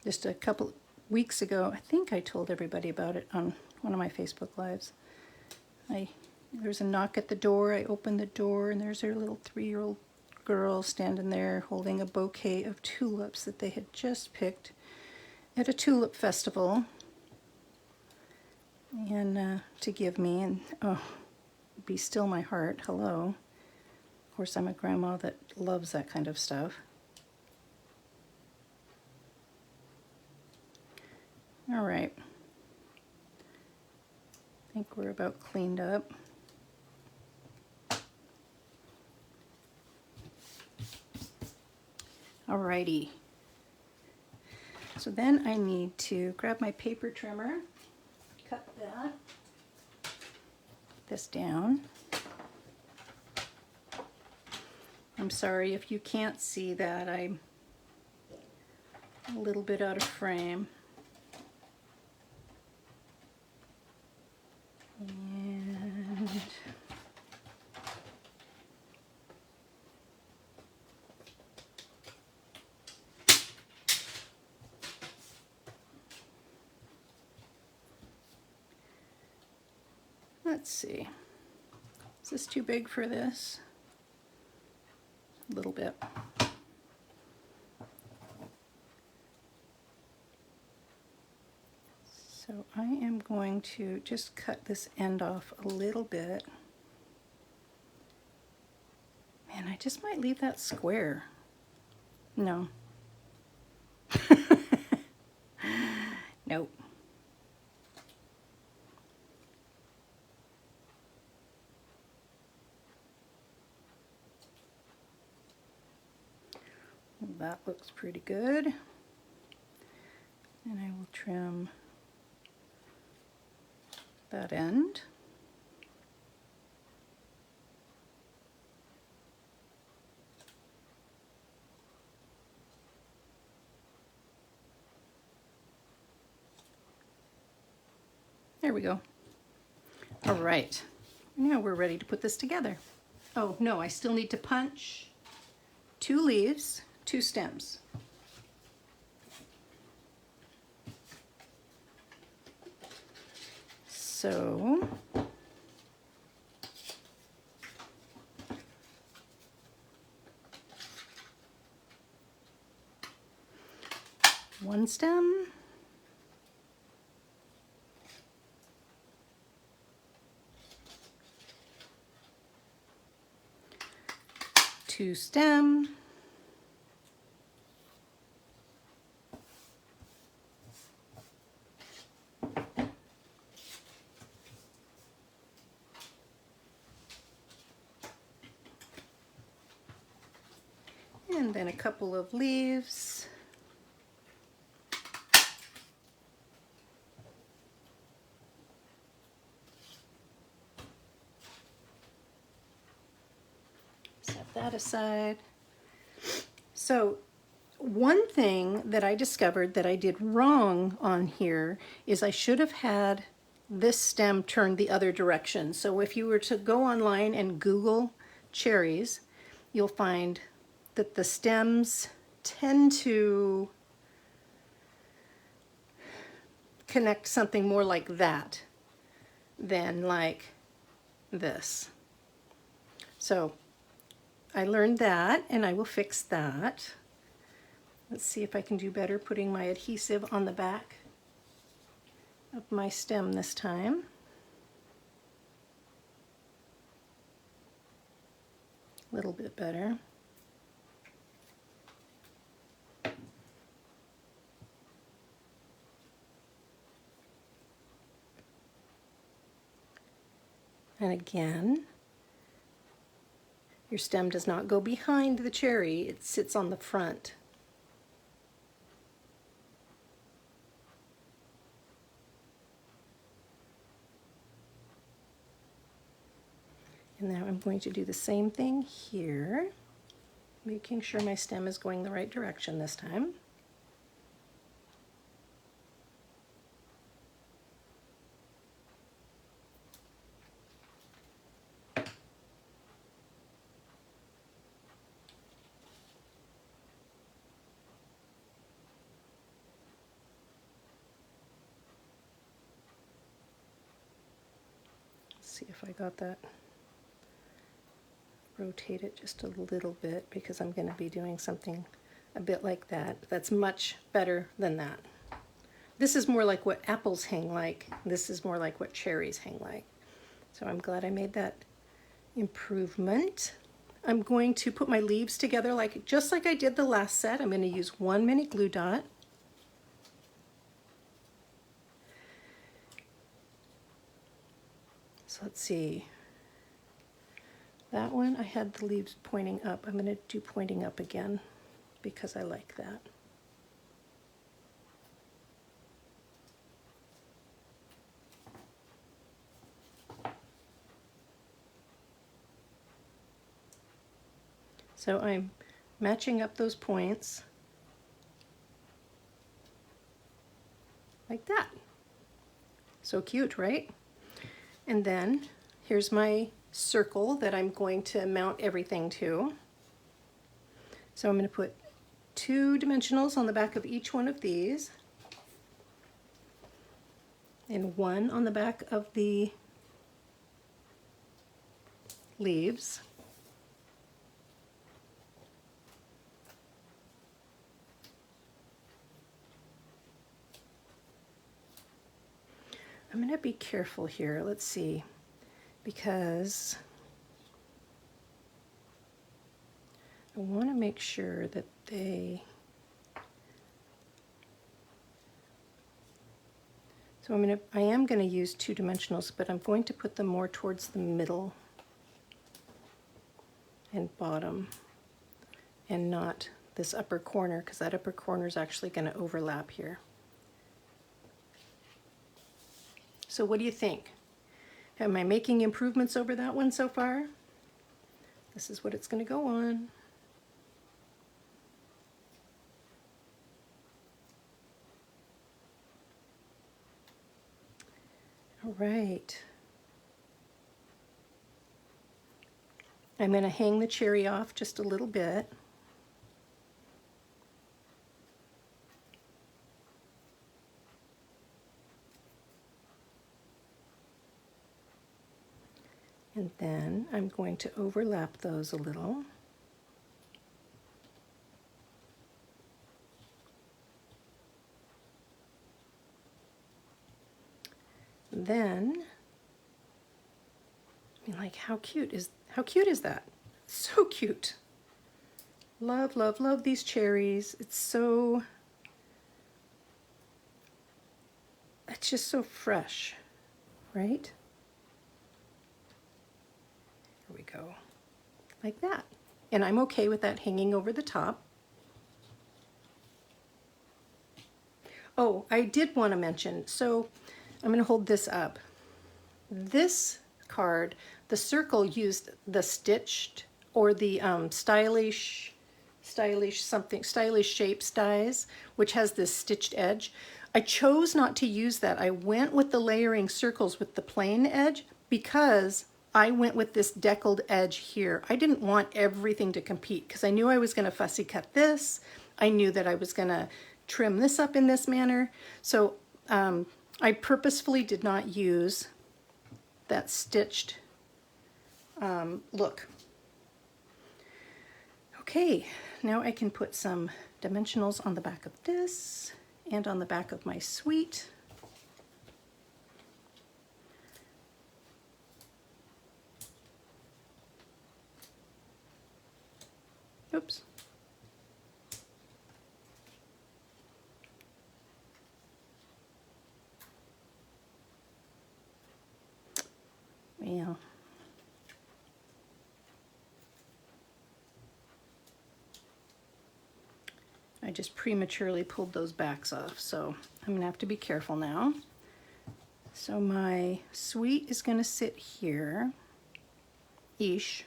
Just a couple weeks ago, I think I told everybody about it on one of my Facebook Lives. There's a knock at the door. I opened the door, and there's her little 3-year-old girl standing there holding a bouquet of tulips that they had just picked at a tulip festival, and to give me. And oh, be still my heart. Hello. Of course, I'm a grandma that loves that kind of stuff. All right, I think we're about cleaned up. Alrighty, so then I need to grab my paper trimmer, cut this down. I'm sorry if you can't see that, I'm a little bit out of frame. And let's see, is this too big for this? A little bit. So I am going to just cut this end off a little bit. Man, I just might leave that square. No. Nope. That looks pretty good. And I will trim that end. There we go. All right, now we're ready to put this together. Oh no, I still need to punch 2 leaves, 2 stems. So one stem, two stem, and then a couple of leaves. Set that aside. So one thing that I discovered that I did wrong on here is I should have had this stem turned the other direction. So if you were to go online and Google cherries, you'll find that the stems tend to connect something more like that than like this. So I learned that, and I will fix that. Let's see if I can do better putting my adhesive on the back of my stem this time. a little bit better. And again, your stem does not go behind the cherry, it sits on the front. And now I'm going to do the same thing here, making sure my stem is going the right direction this time. See if I got that. Rotate it just a little bit because I'm going to be doing something a bit like that. That's much better than that. This is more like what apples hang like. This is more like what cherries hang like. So I'm glad I made that improvement. I'm going to put my leaves together just like I did the last set. I'm going to use 1 mini glue dot. So let's see. That one I had the leaves pointing up. I'm going to do pointing up again because I like that. So I'm matching up those points like that. So cute, right? And then here's my circle that I'm going to mount everything to. So I'm going to put 2 dimensionals on the back of each one of these and 1 on the back of the leaves. I'm going to be careful here. Let's see, because I want to make sure that so I am going to use 2 dimensionals, but I'm going to put them more towards the middle and bottom and not this upper corner, because that upper corner is actually going to overlap here. So what do you think? Am I making improvements over that one so far? This is what it's going to go on. All right. I'm going to hang the cherry off just a little bit. And then I'm going to overlap those a little. Then, like how cute is that? So cute. Love, love, love these cherries. It's just so fresh, right? Here we go, like that. And I'm okay with that hanging over the top. Oh, I did want to mention, so I'm going to hold this up. This card, the circle used the stitched or the stylish shapes dies, which has this stitched edge. I chose not to use that. I went with the layering circles with the plain edge because I went with this deckled edge here. I didn't want everything to compete because I knew I was going to fussy cut this. I knew that I was going to trim this up in this manner. So I purposefully did not use that stitched look. Okay, now I can put some dimensionals on the back of this and on the back of my sweet. Oops. Well, I just prematurely pulled those backs off, so I'm gonna have to be careful now. So my sweet is gonna sit here, ish.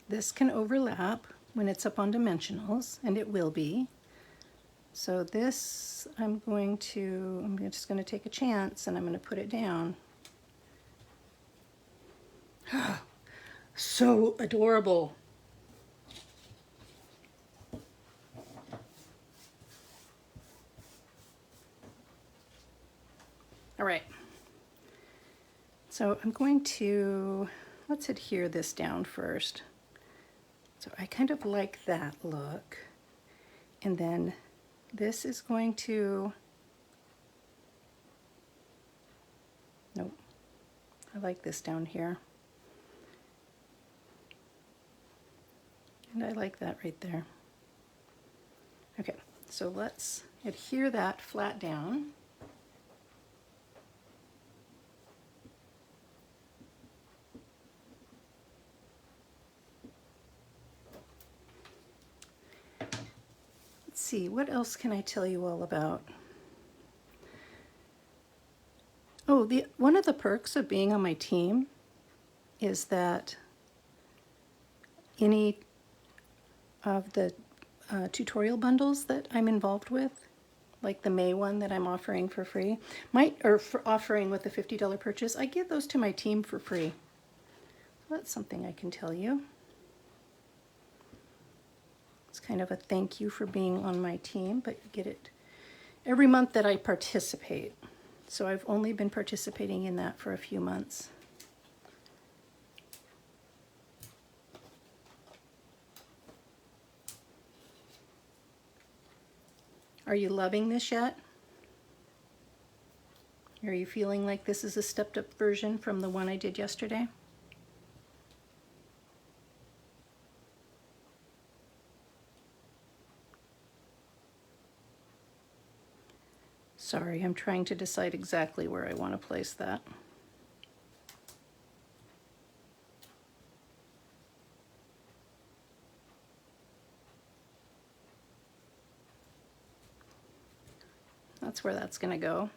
This can overlap when it's up on dimensionals, and it will be. So this, I'm just gonna take a chance and I'm gonna put it down. So adorable. All right. So I'm going to, let's adhere this down first. So I kind of like that look. And then this is going to, nope, I like this down here. And I like that right there. Okay, so let's adhere that flat down. Let's see, what else can I tell you all about? Oh, one of the perks of being on my team is that any of the tutorial bundles that I'm involved with, like the May one that I'm offering for free, offering with a $50 purchase, I give those to my team for free. So that's something I can tell you. It's kind of a thank you for being on my team, but you get it every month that I participate. So I've only been participating in that for a few months. Are you loving this yet? Are you feeling like this is a stepped up version from the one I did yesterday? Sorry, I'm trying to decide exactly where I want to place that. That's where that's going to go.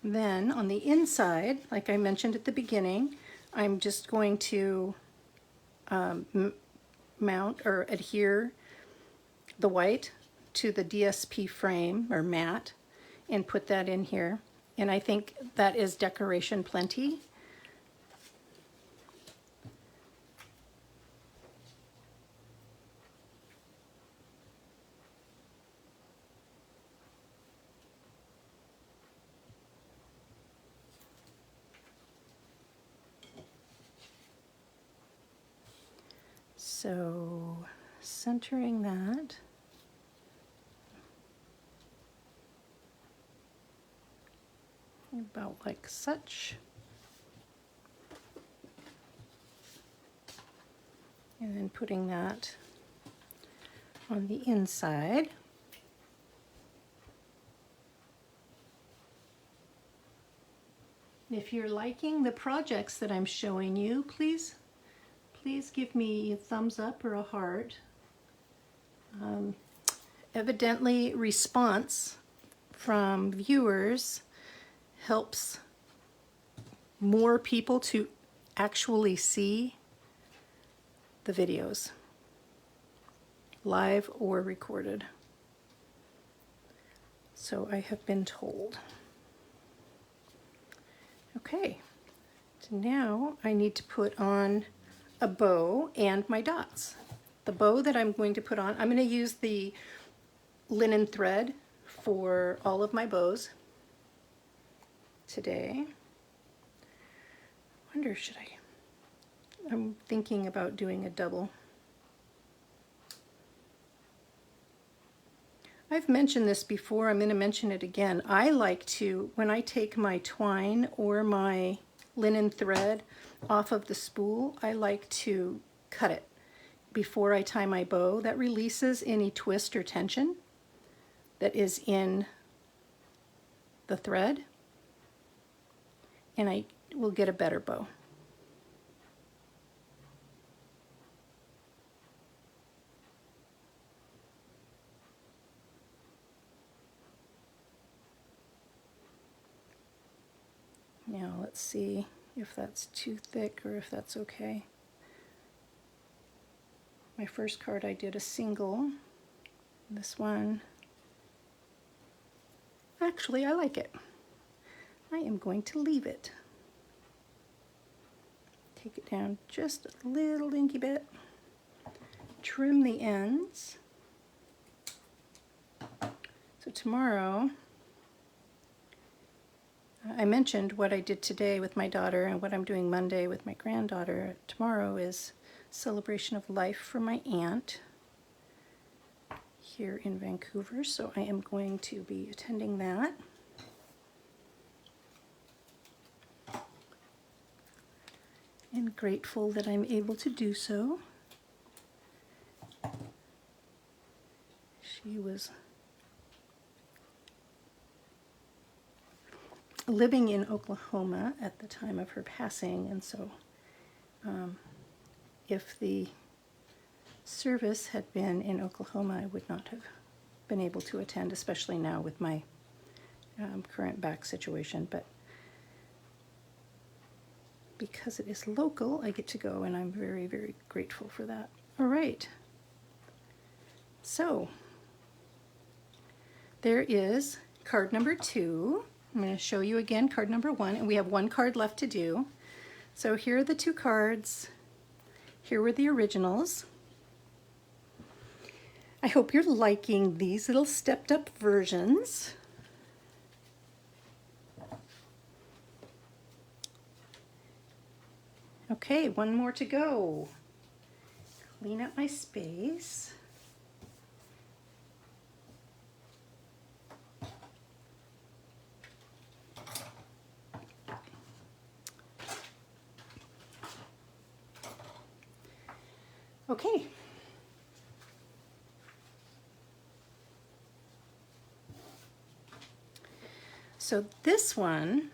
Then on the inside, like I mentioned at the beginning, I'm just going to mount or adhere the white to the DSP frame or mat and put that in here. And I think that is decoration plenty. So centering that. About like such. And then putting that on the inside. If you're liking the projects that I'm showing you, please give me a thumbs up or a heart. Evidently, response from viewers helps more people to actually see the videos, live or recorded. So I have been told. Okay, so now I need to put on a bow and my dots. The bow that I'm going to put on, I'm going to use the linen thread for all of my bows today. I wonder, I'm thinking about doing a double. I've mentioned this before, I'm going to mention it again. I like to, when I take my twine or my linen thread off of the spool, I like to cut it before I tie my bow. That releases any twist or tension that is in the thread, and I will get a better bow. Now let's see if that's too thick or if that's okay. My first card I did a single. This one, actually I like it. I am going to leave it. Take it down just a little dinky bit. Trim the ends. So tomorrow, I mentioned what I did today with my daughter and what I'm doing Monday with my granddaughter. Tomorrow is celebration of life for my aunt here in Vancouver, so I am going to be attending that. And grateful that I'm able to do so. She was living in Oklahoma at the time of her passing, and so if the service had been in Oklahoma, I would not have been able to attend, especially now with my current back situation. But because it is local, I get to go, and I'm very, very grateful for that. All right. So there is card number 2. I'm going to show you again card number 1, and we have 1 card left to do. So here are the 2 cards. Here were the originals. I hope you're liking these little stepped up versions. Okay, 1 more to go. Clean up my space. Okay. So this one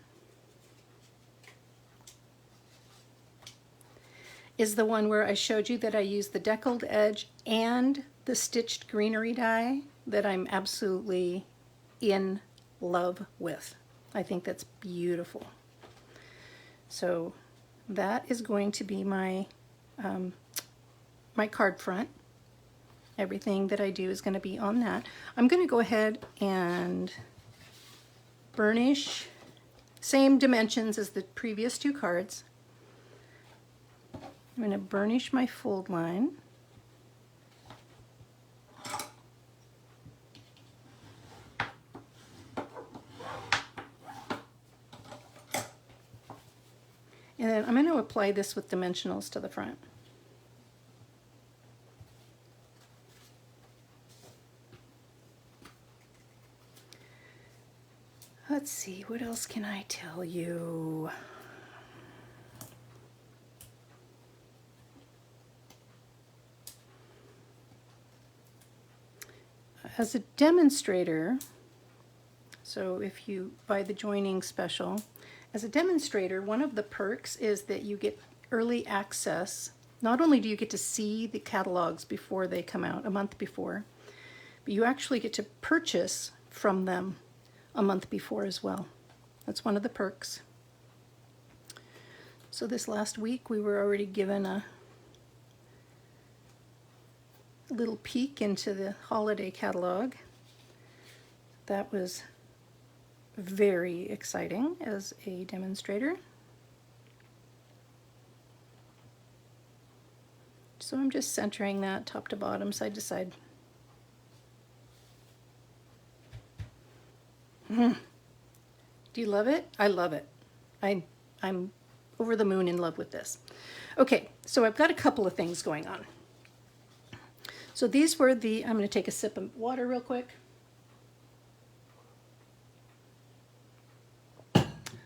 is the one where I showed you that I used the deckled edge and the stitched greenery die that I'm absolutely in love with. I think that's beautiful. So that is going to be my my card front. Everything that I do is going to be on that. I'm going to go ahead and burnish, same dimensions as the previous 2 cards. I'm going to burnish my fold line. And then I'm going to apply this with dimensionals to the front. Let's see, what else can I tell you? As a demonstrator, so if you buy the joining special, as a demonstrator, one of the perks is that you get early access. Not only do you get to see the catalogs before they come out, a month before, but you actually get to purchase from them a month before as well. That's one of the perks. So this last week we were already given a little peek into the holiday catalog. That was very exciting as a demonstrator. So I'm just centering that top to bottom, side to side. Do you love it? I love it. I'm over the moon in love with this. Okay, so I've got a couple of things going on. So these were the, I'm going to take a sip of water real quick.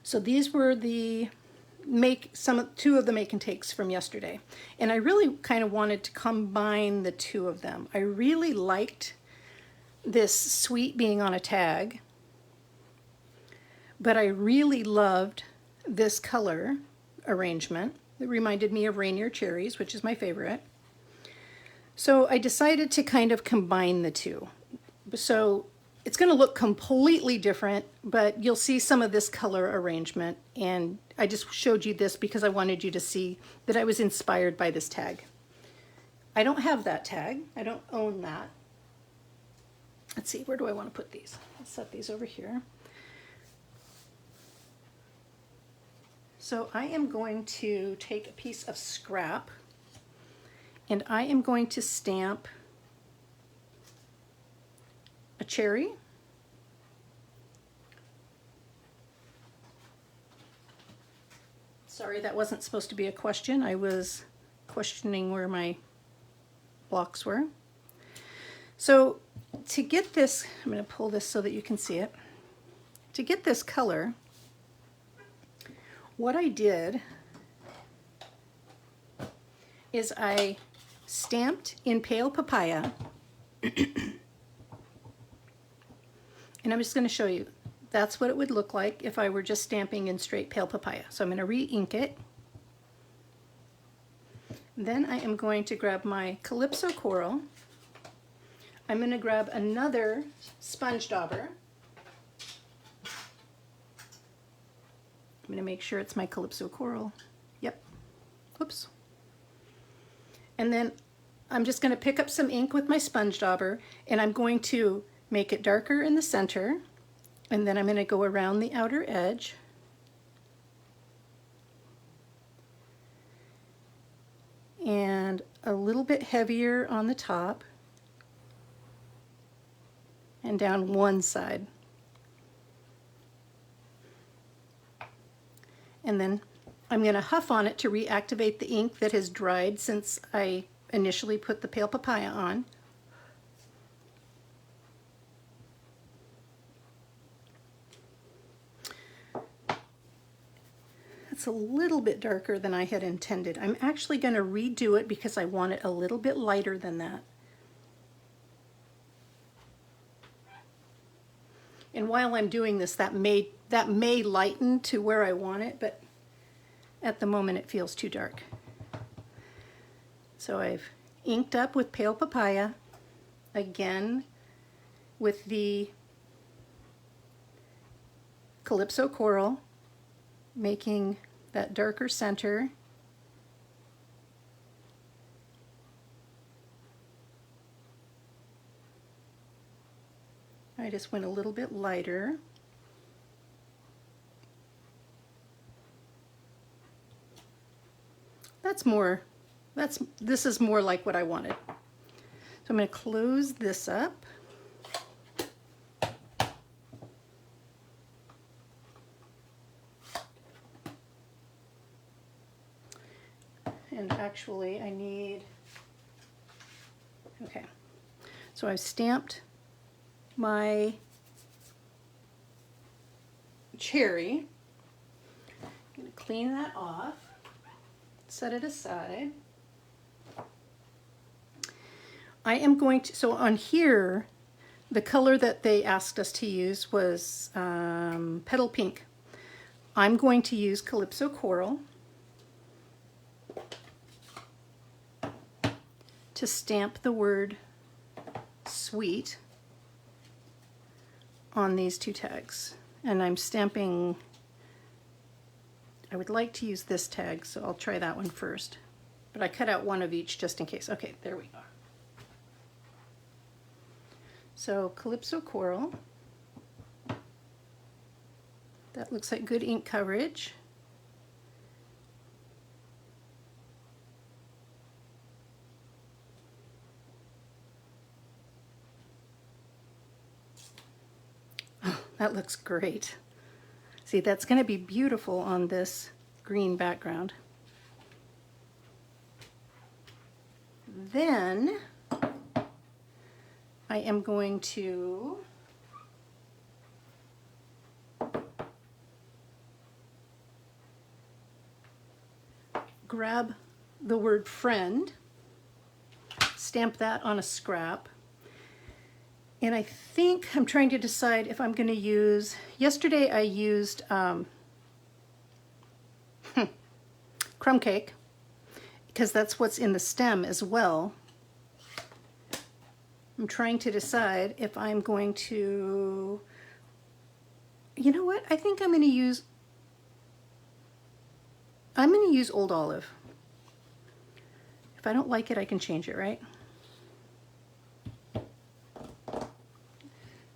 So these were the make two of the make and takes from yesterday. And I really kind of wanted to combine the two of them. I really liked this sweet being on a tag, but I really loved this color arrangement. It reminded me of Rainier Cherries, which is my favorite. So I decided to kind of combine the two. So it's going to look completely different, but you'll see some of this color arrangement. And I just showed you this because I wanted you to see that I was inspired by this tag. I don't have that tag. I don't own that. Let's see, where do I want to put these? I'll set these over here. So I am going to take a piece of scrap and I am going to stamp a cherry, sorry, that wasn't supposed to be a question. I was questioning where my blocks were. So to get this, I'm going to pull this so that you can see it. To get this color, what I did is I stamped in pale papaya, and I'm just going to show you. That's what it would look like if I were just stamping in straight pale papaya. So I'm going to re-ink it. Then I am going to grab my Calypso Coral. I'm going to grab another sponge dauber. I'm going to make sure it's my Calypso Coral. Yep. Whoops. And then I'm just going to pick up some ink with my sponge dauber, and I'm going to make it darker in the center, and then I'm going to go around the outer edge. And a little bit heavier on the top and down one side. And then I'm going to huff on it to reactivate the ink that has dried since I initially put the pale papaya on. It's a little bit darker than I had intended. I'm actually going to redo it because I want it a little bit lighter than that. And while I'm doing this, that may lighten to where I want it, but at the moment it feels too dark. So I've inked up with pale papaya, again with the Calypso Coral, making that darker center. I just went a little bit lighter. This is more like what I wanted. So I'm going to close this up. And actually I need, okay, so I've stamped my cherry. I'm going to clean that off, set it aside. I am going to, so on here, the color that they asked us to use was Petal Pink. I'm going to use Calypso Coral to stamp the word sweet on these two tags. And I'm stamping, I would like to use this tag, so I'll try that one first. But I cut out one of each just in case. Okay, there we go. So Calypso Coral, that looks like good ink coverage. Oh, that looks great. See, that's going to be beautiful on this green background. Then I am going to grab the word friend, stamp that on a scrap. And I think I'm trying to decide if I'm going to use, yesterday I used crumb cake, because that's what's in the stem as well. I'm trying to decide if I'm going to, you know what, I think I'm going to use Old Olive. If I don't like it, I can change it, right?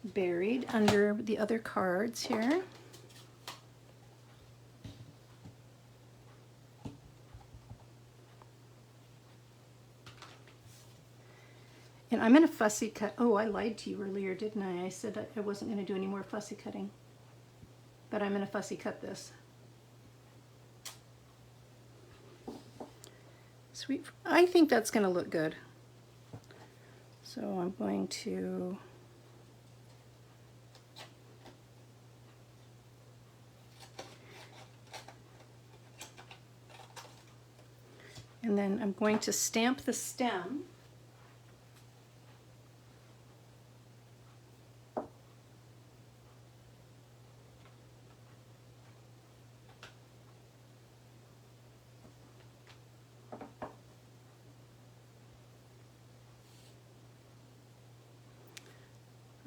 Buried under the other cards here. And I'm going to fussy cut. Oh, I lied to you earlier, didn't I? I said I wasn't going to do any more fussy cutting. But I'm going to fussy cut this. Sweet. I think that's going to look good. So I'm going to and then I'm going to stamp the stem.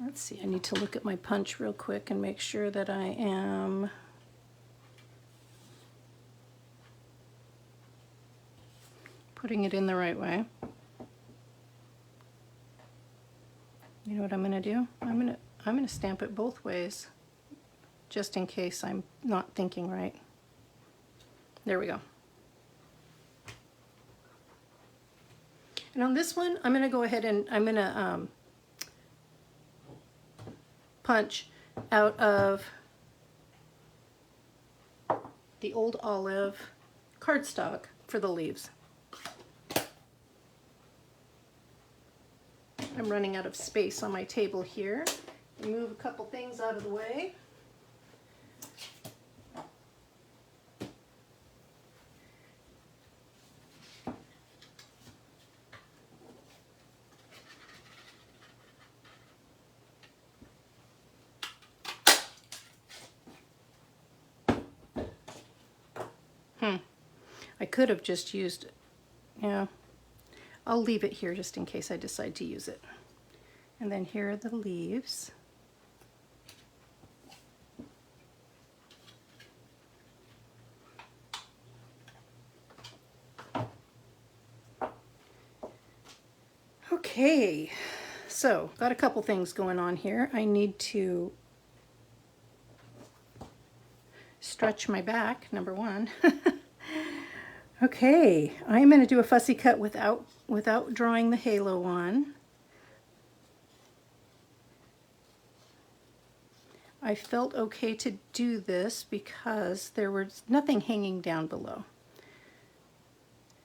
Let's see, I need to look at my punch real quick and make sure that I am putting it in the right way. You know what I'm going to do? I'm going to stamp it both ways, just in case I'm not thinking right. There we go. And on this one, I'm going to go ahead and I'm going to punch out of the Old Olive cardstock for the leaves. I'm running out of space on my table here. Move a couple things out of the way. I could have just used, yeah, I'll leave it here just in case I decide to use it. And then here are the leaves. Okay, so got a couple things going on here. I need to stretch my back, number one. Okay, I'm going to do a fussy cut without drawing the halo on. I felt okay to do this because there was nothing hanging down below.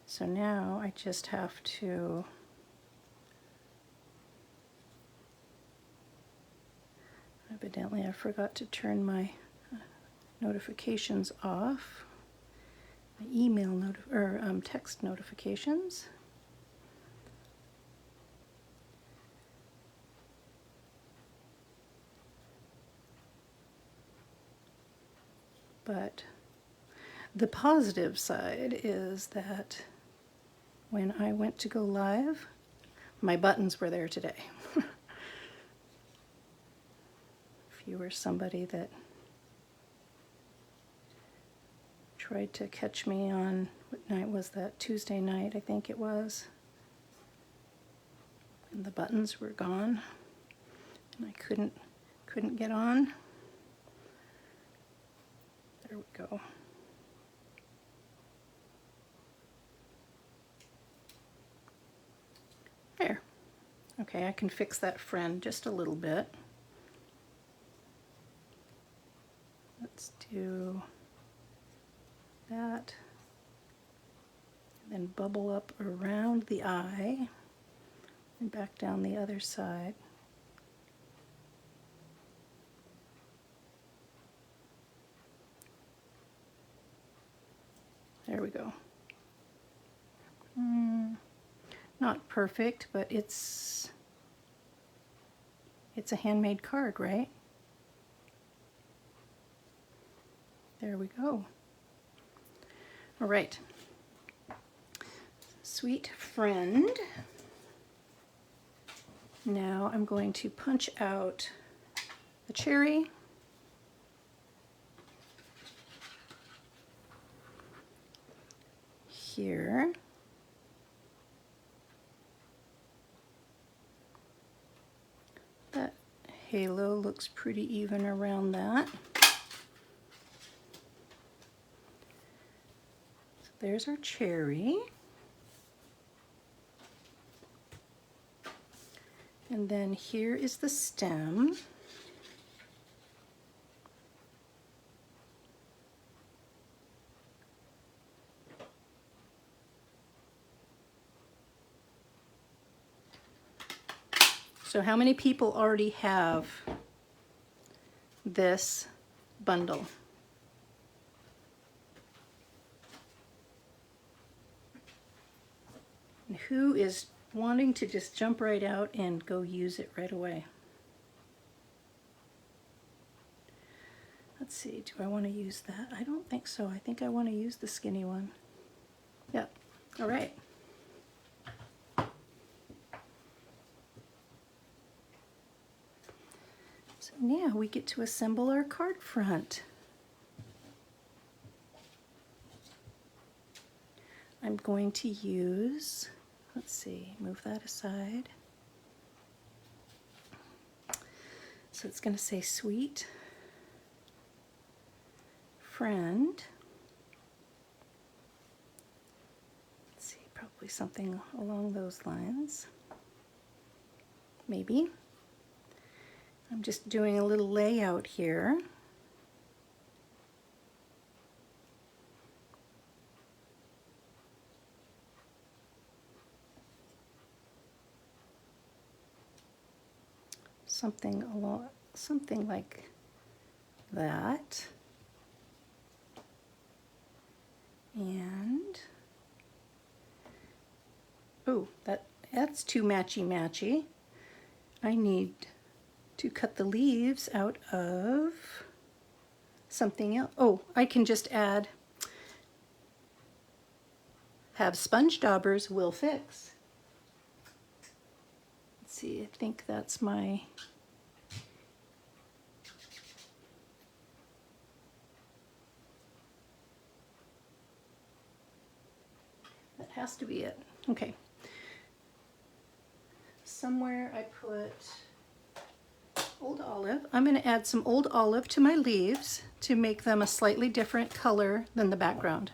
So now I just have to evidently I forgot to turn my notifications off. My email text notifications. But the positive side is that when I went to go live, my buttons were there today. If you were somebody that tried to catch me on, what night was that? Tuesday night, I think it was. And the buttons were gone and I couldn't get on. There we go. There. Okay, I can fix that friend just a little bit. Let's do that. Then bubble up around the eye and back down the other side. There we go. Not perfect, but it's a handmade card, right? There we go. All right. Sweet friend. Now I'm going to punch out the cherry. Here. That halo looks pretty even around that. So there's our cherry. And then here is the stem. So how many people already have this bundle? And who is wanting to just jump right out and go use it right away? Let's see, do I want to use that? I don't think so. I think I want to use the skinny one. Yep, all right. So now we get to assemble our card front. I'm going to use, let's see, move that aside. So it's going to say sweet friend. Let's see, probably something along those lines. Maybe. I'm just doing a little layout here. Something like that. And oh, that's too matchy-matchy. I need to cut the leaves out of something else. Oh, I can just add, have sponge daubers will fix. Let's see, I think that's my, that has to be it. Okay. Somewhere I put Old Olive. I'm going to add some Old Olive to my leaves to make them a slightly different color than the background.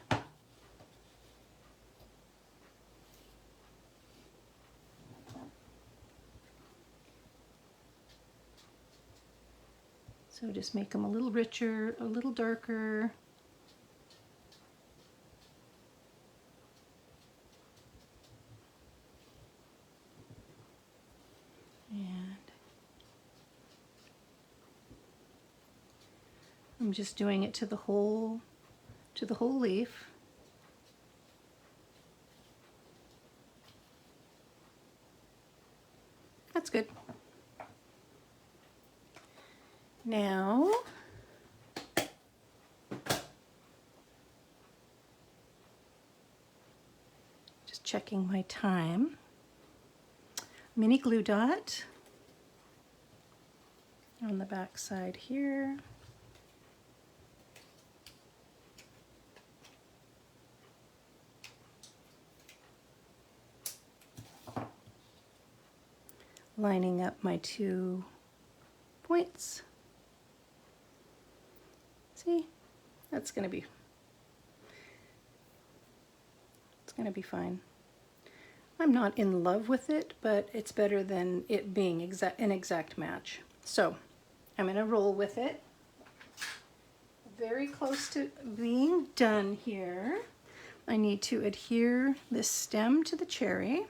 So just make them a little richer, a little darker. And I'm just doing it to the whole leaf. That's good. Now, just checking my time. Mini glue dot on the back side here. Lining up my 2 points. See, it's gonna be fine. I'm not in love with it, but it's better than it being an exact match. So I'm gonna roll with it. Very close to being done here. I need to adhere this stem to the cherry.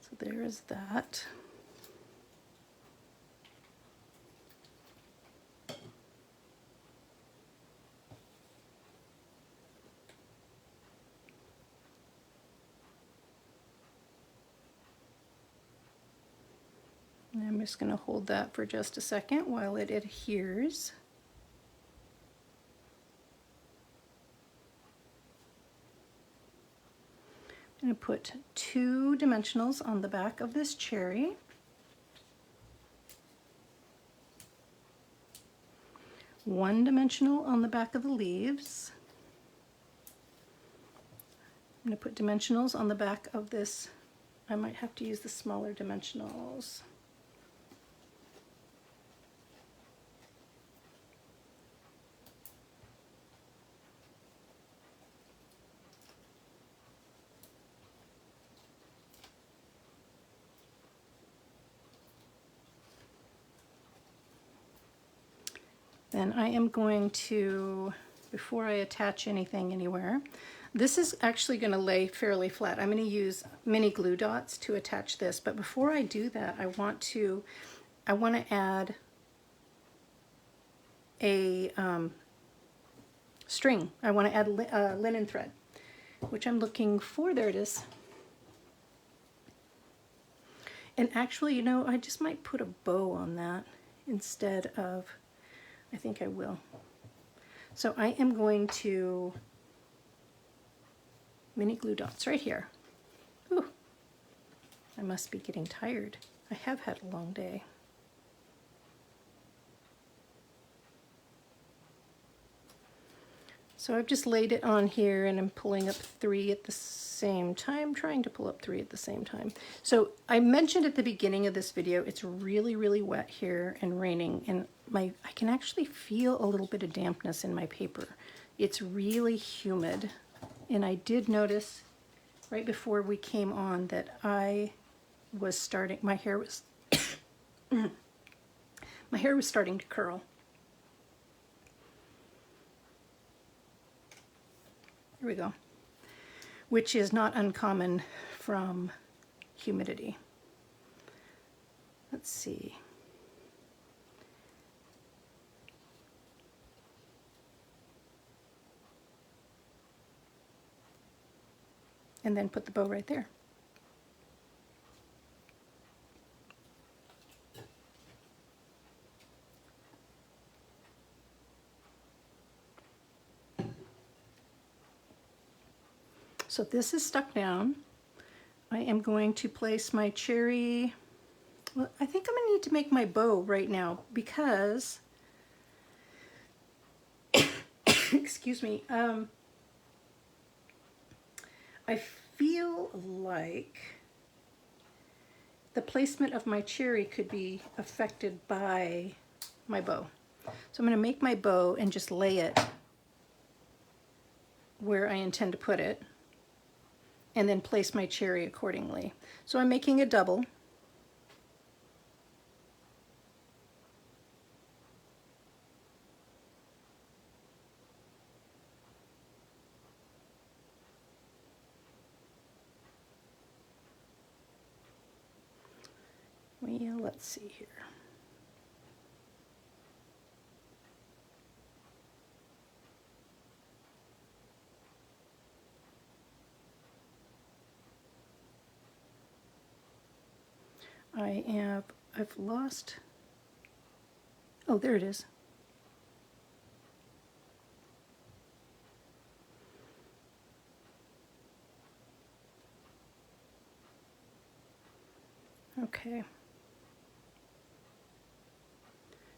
So there is that. And I'm just going to hold that for just a second while it adheres. I'm going to put 2 dimensionals on the back of this cherry. One dimensional on the back of the leaves. I'm going to put dimensionals on the back of this. I might have to use the smaller dimensionals. Then I am going to, before I attach anything anywhere, this is actually going to lay fairly flat. I'm going to use mini glue dots to attach this, but before I do that, I want to add a string. I want to add linen thread, which I'm looking for. There it is. And actually, you know, I just might put a bow on that instead of, I think I will. So I am going to mini glue dots right here. Ooh, I must be getting tired. I have had a long day. So I've just laid it on here and I'm pulling up 3 at the same time, trying to pull up 3 at the same time. So I mentioned at the beginning of this video, it's really, really wet here and raining, and I can actually feel a little bit of dampness in my paper. It's really humid. And I did notice right before we came on that I was starting, my hair was, my hair was starting to curl. Here we go. Which is not uncommon from humidity. Let's see. And then put the bow right there. So this is stuck down. I am going to place my cherry. Well, I think I'm going to need to make my bow right now because, excuse me, I feel like the placement of my cherry could be affected by my bow. So I'm going to make my bow and just lay it where I intend to put it, and then place my cherry accordingly. So I'm making a double. Well, let's see here. I've lost, oh, there it is. Okay.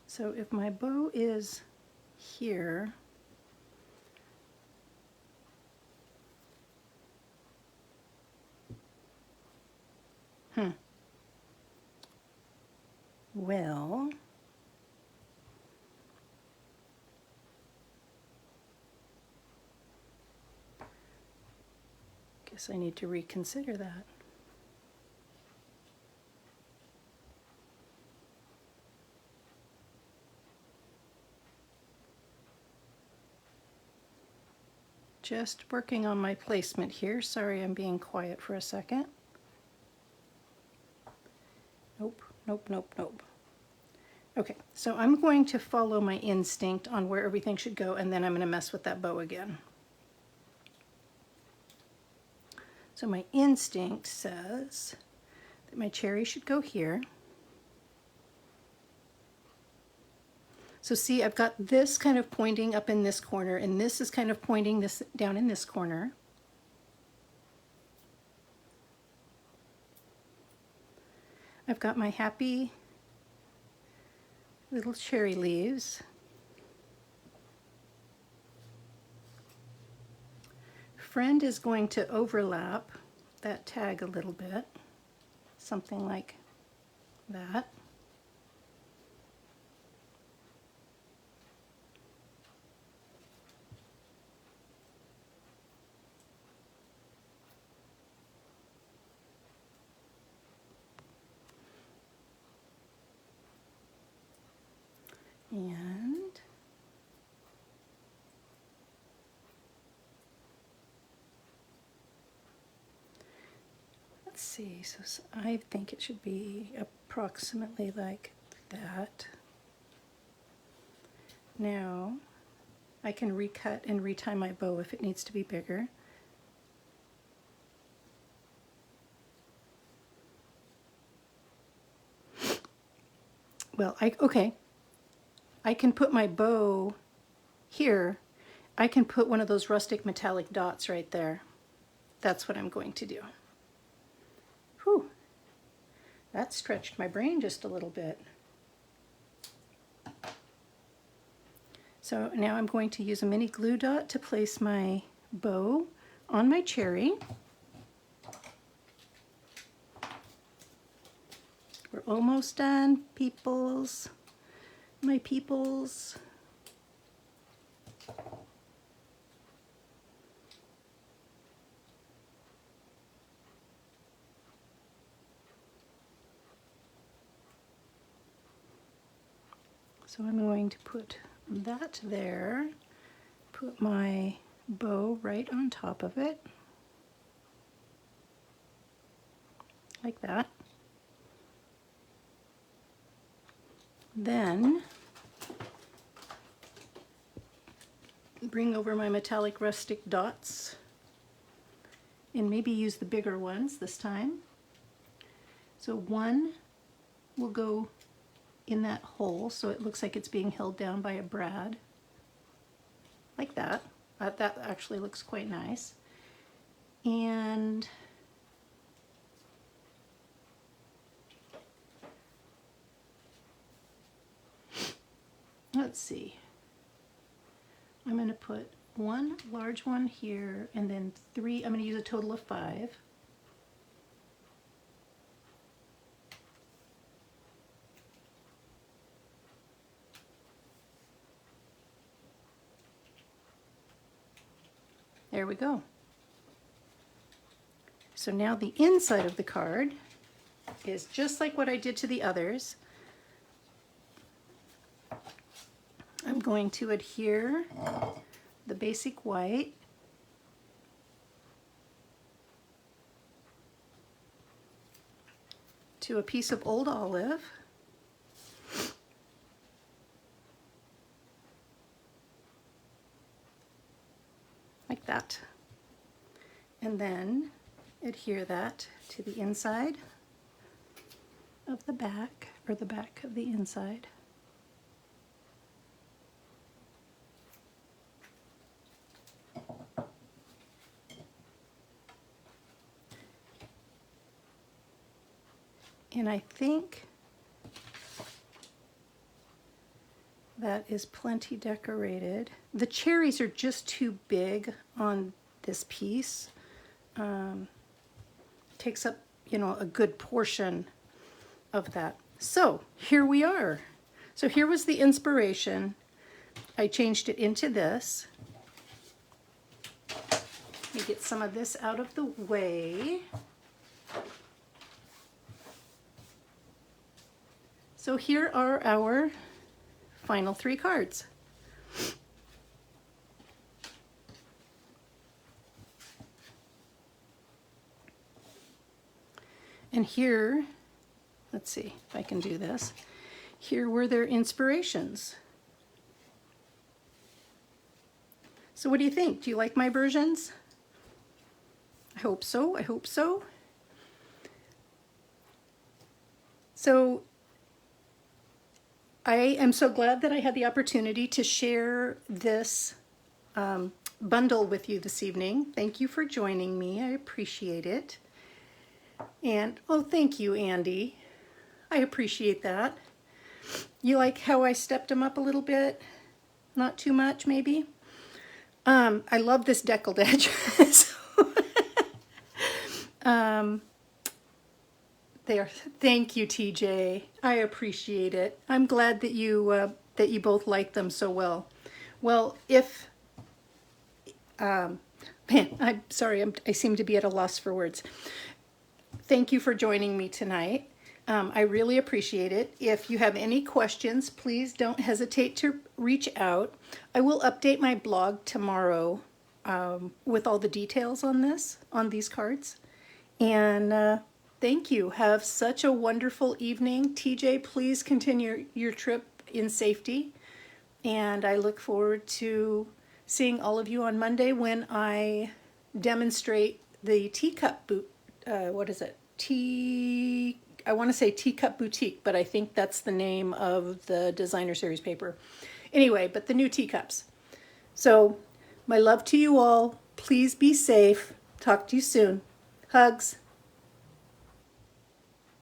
So if my bow is here, well, guess I need to reconsider that. Just working on my placement here. Sorry, I'm being quiet for a second. Nope, nope, nope, nope. Okay, so I'm going to follow my instinct on where everything should go, and then I'm going to mess with that bow again. So my instinct says that my cherry should go here. So see, I've got this kind of pointing up in this corner, and this is kind of pointing this down in this corner. I've got my happy little cherry leaves. Friend is going to overlap that tag a little bit, something like that. And let's see, so I think it should be approximately like that. Now I can recut and retie my bow if it needs to be bigger. Well, okay. I can put my bow here. I can put one of those rustic metallic dots right there. That's what I'm going to do. Whew. That stretched my brain just a little bit. So now I'm going to use a mini glue dot to place my bow on my cherry. We're almost done, peoples. My peoples. So I'm going to put that there, put my bow right on top of it, like that. Then bring over my metallic rustic dots and maybe use the bigger ones this time. So one will go in that hole so it looks like it's being held down by a brad, like that. That actually looks quite nice. And let's see, I'm going to put one large one here and then three, I'm going to use a total of 5. There we go. So now the inside of the card is just like what I did to the others. I'm going to adhere the basic white to a piece of old olive. Like that. And then adhere that to the inside of the back, or the back of the inside. And I think that is plenty decorated. The cherries are just too big on this piece. Takes up, you know, a good portion of that. So here we are. So here was the inspiration. I changed it into this. Let me get some of this out of the way. So here are our final 3 cards. And here let's see if I can do this. Here were their inspirations. So what do you think? Do you like my versions? I hope so. I hope so. So I am so glad that I had the opportunity to share this bundle with you this evening. Thank you for joining me. I appreciate it. And oh, thank you, Andy. I appreciate that. You like how I stepped them up a little bit? Not too much, maybe? I love this deckled edge. There. Thank you, TJ. I appreciate it. I'm glad that you both like them so well. Well, if man, I'm sorry. I seem to be at a loss for words. Thank you for joining me tonight. I really appreciate it. If you have any questions, please don't hesitate to reach out. I will update my blog tomorrow with all the details on these cards. And thank you. Have such a wonderful evening. TJ, please continue your trip in safety. And I look forward to seeing all of you on Monday when I demonstrate the teacup boot. What is it? I want to say Teacup Boutique, but I think that's the name of the designer series paper. Anyway, but the new teacups. So my love to you all. Please be safe. Talk to you soon. Hugs.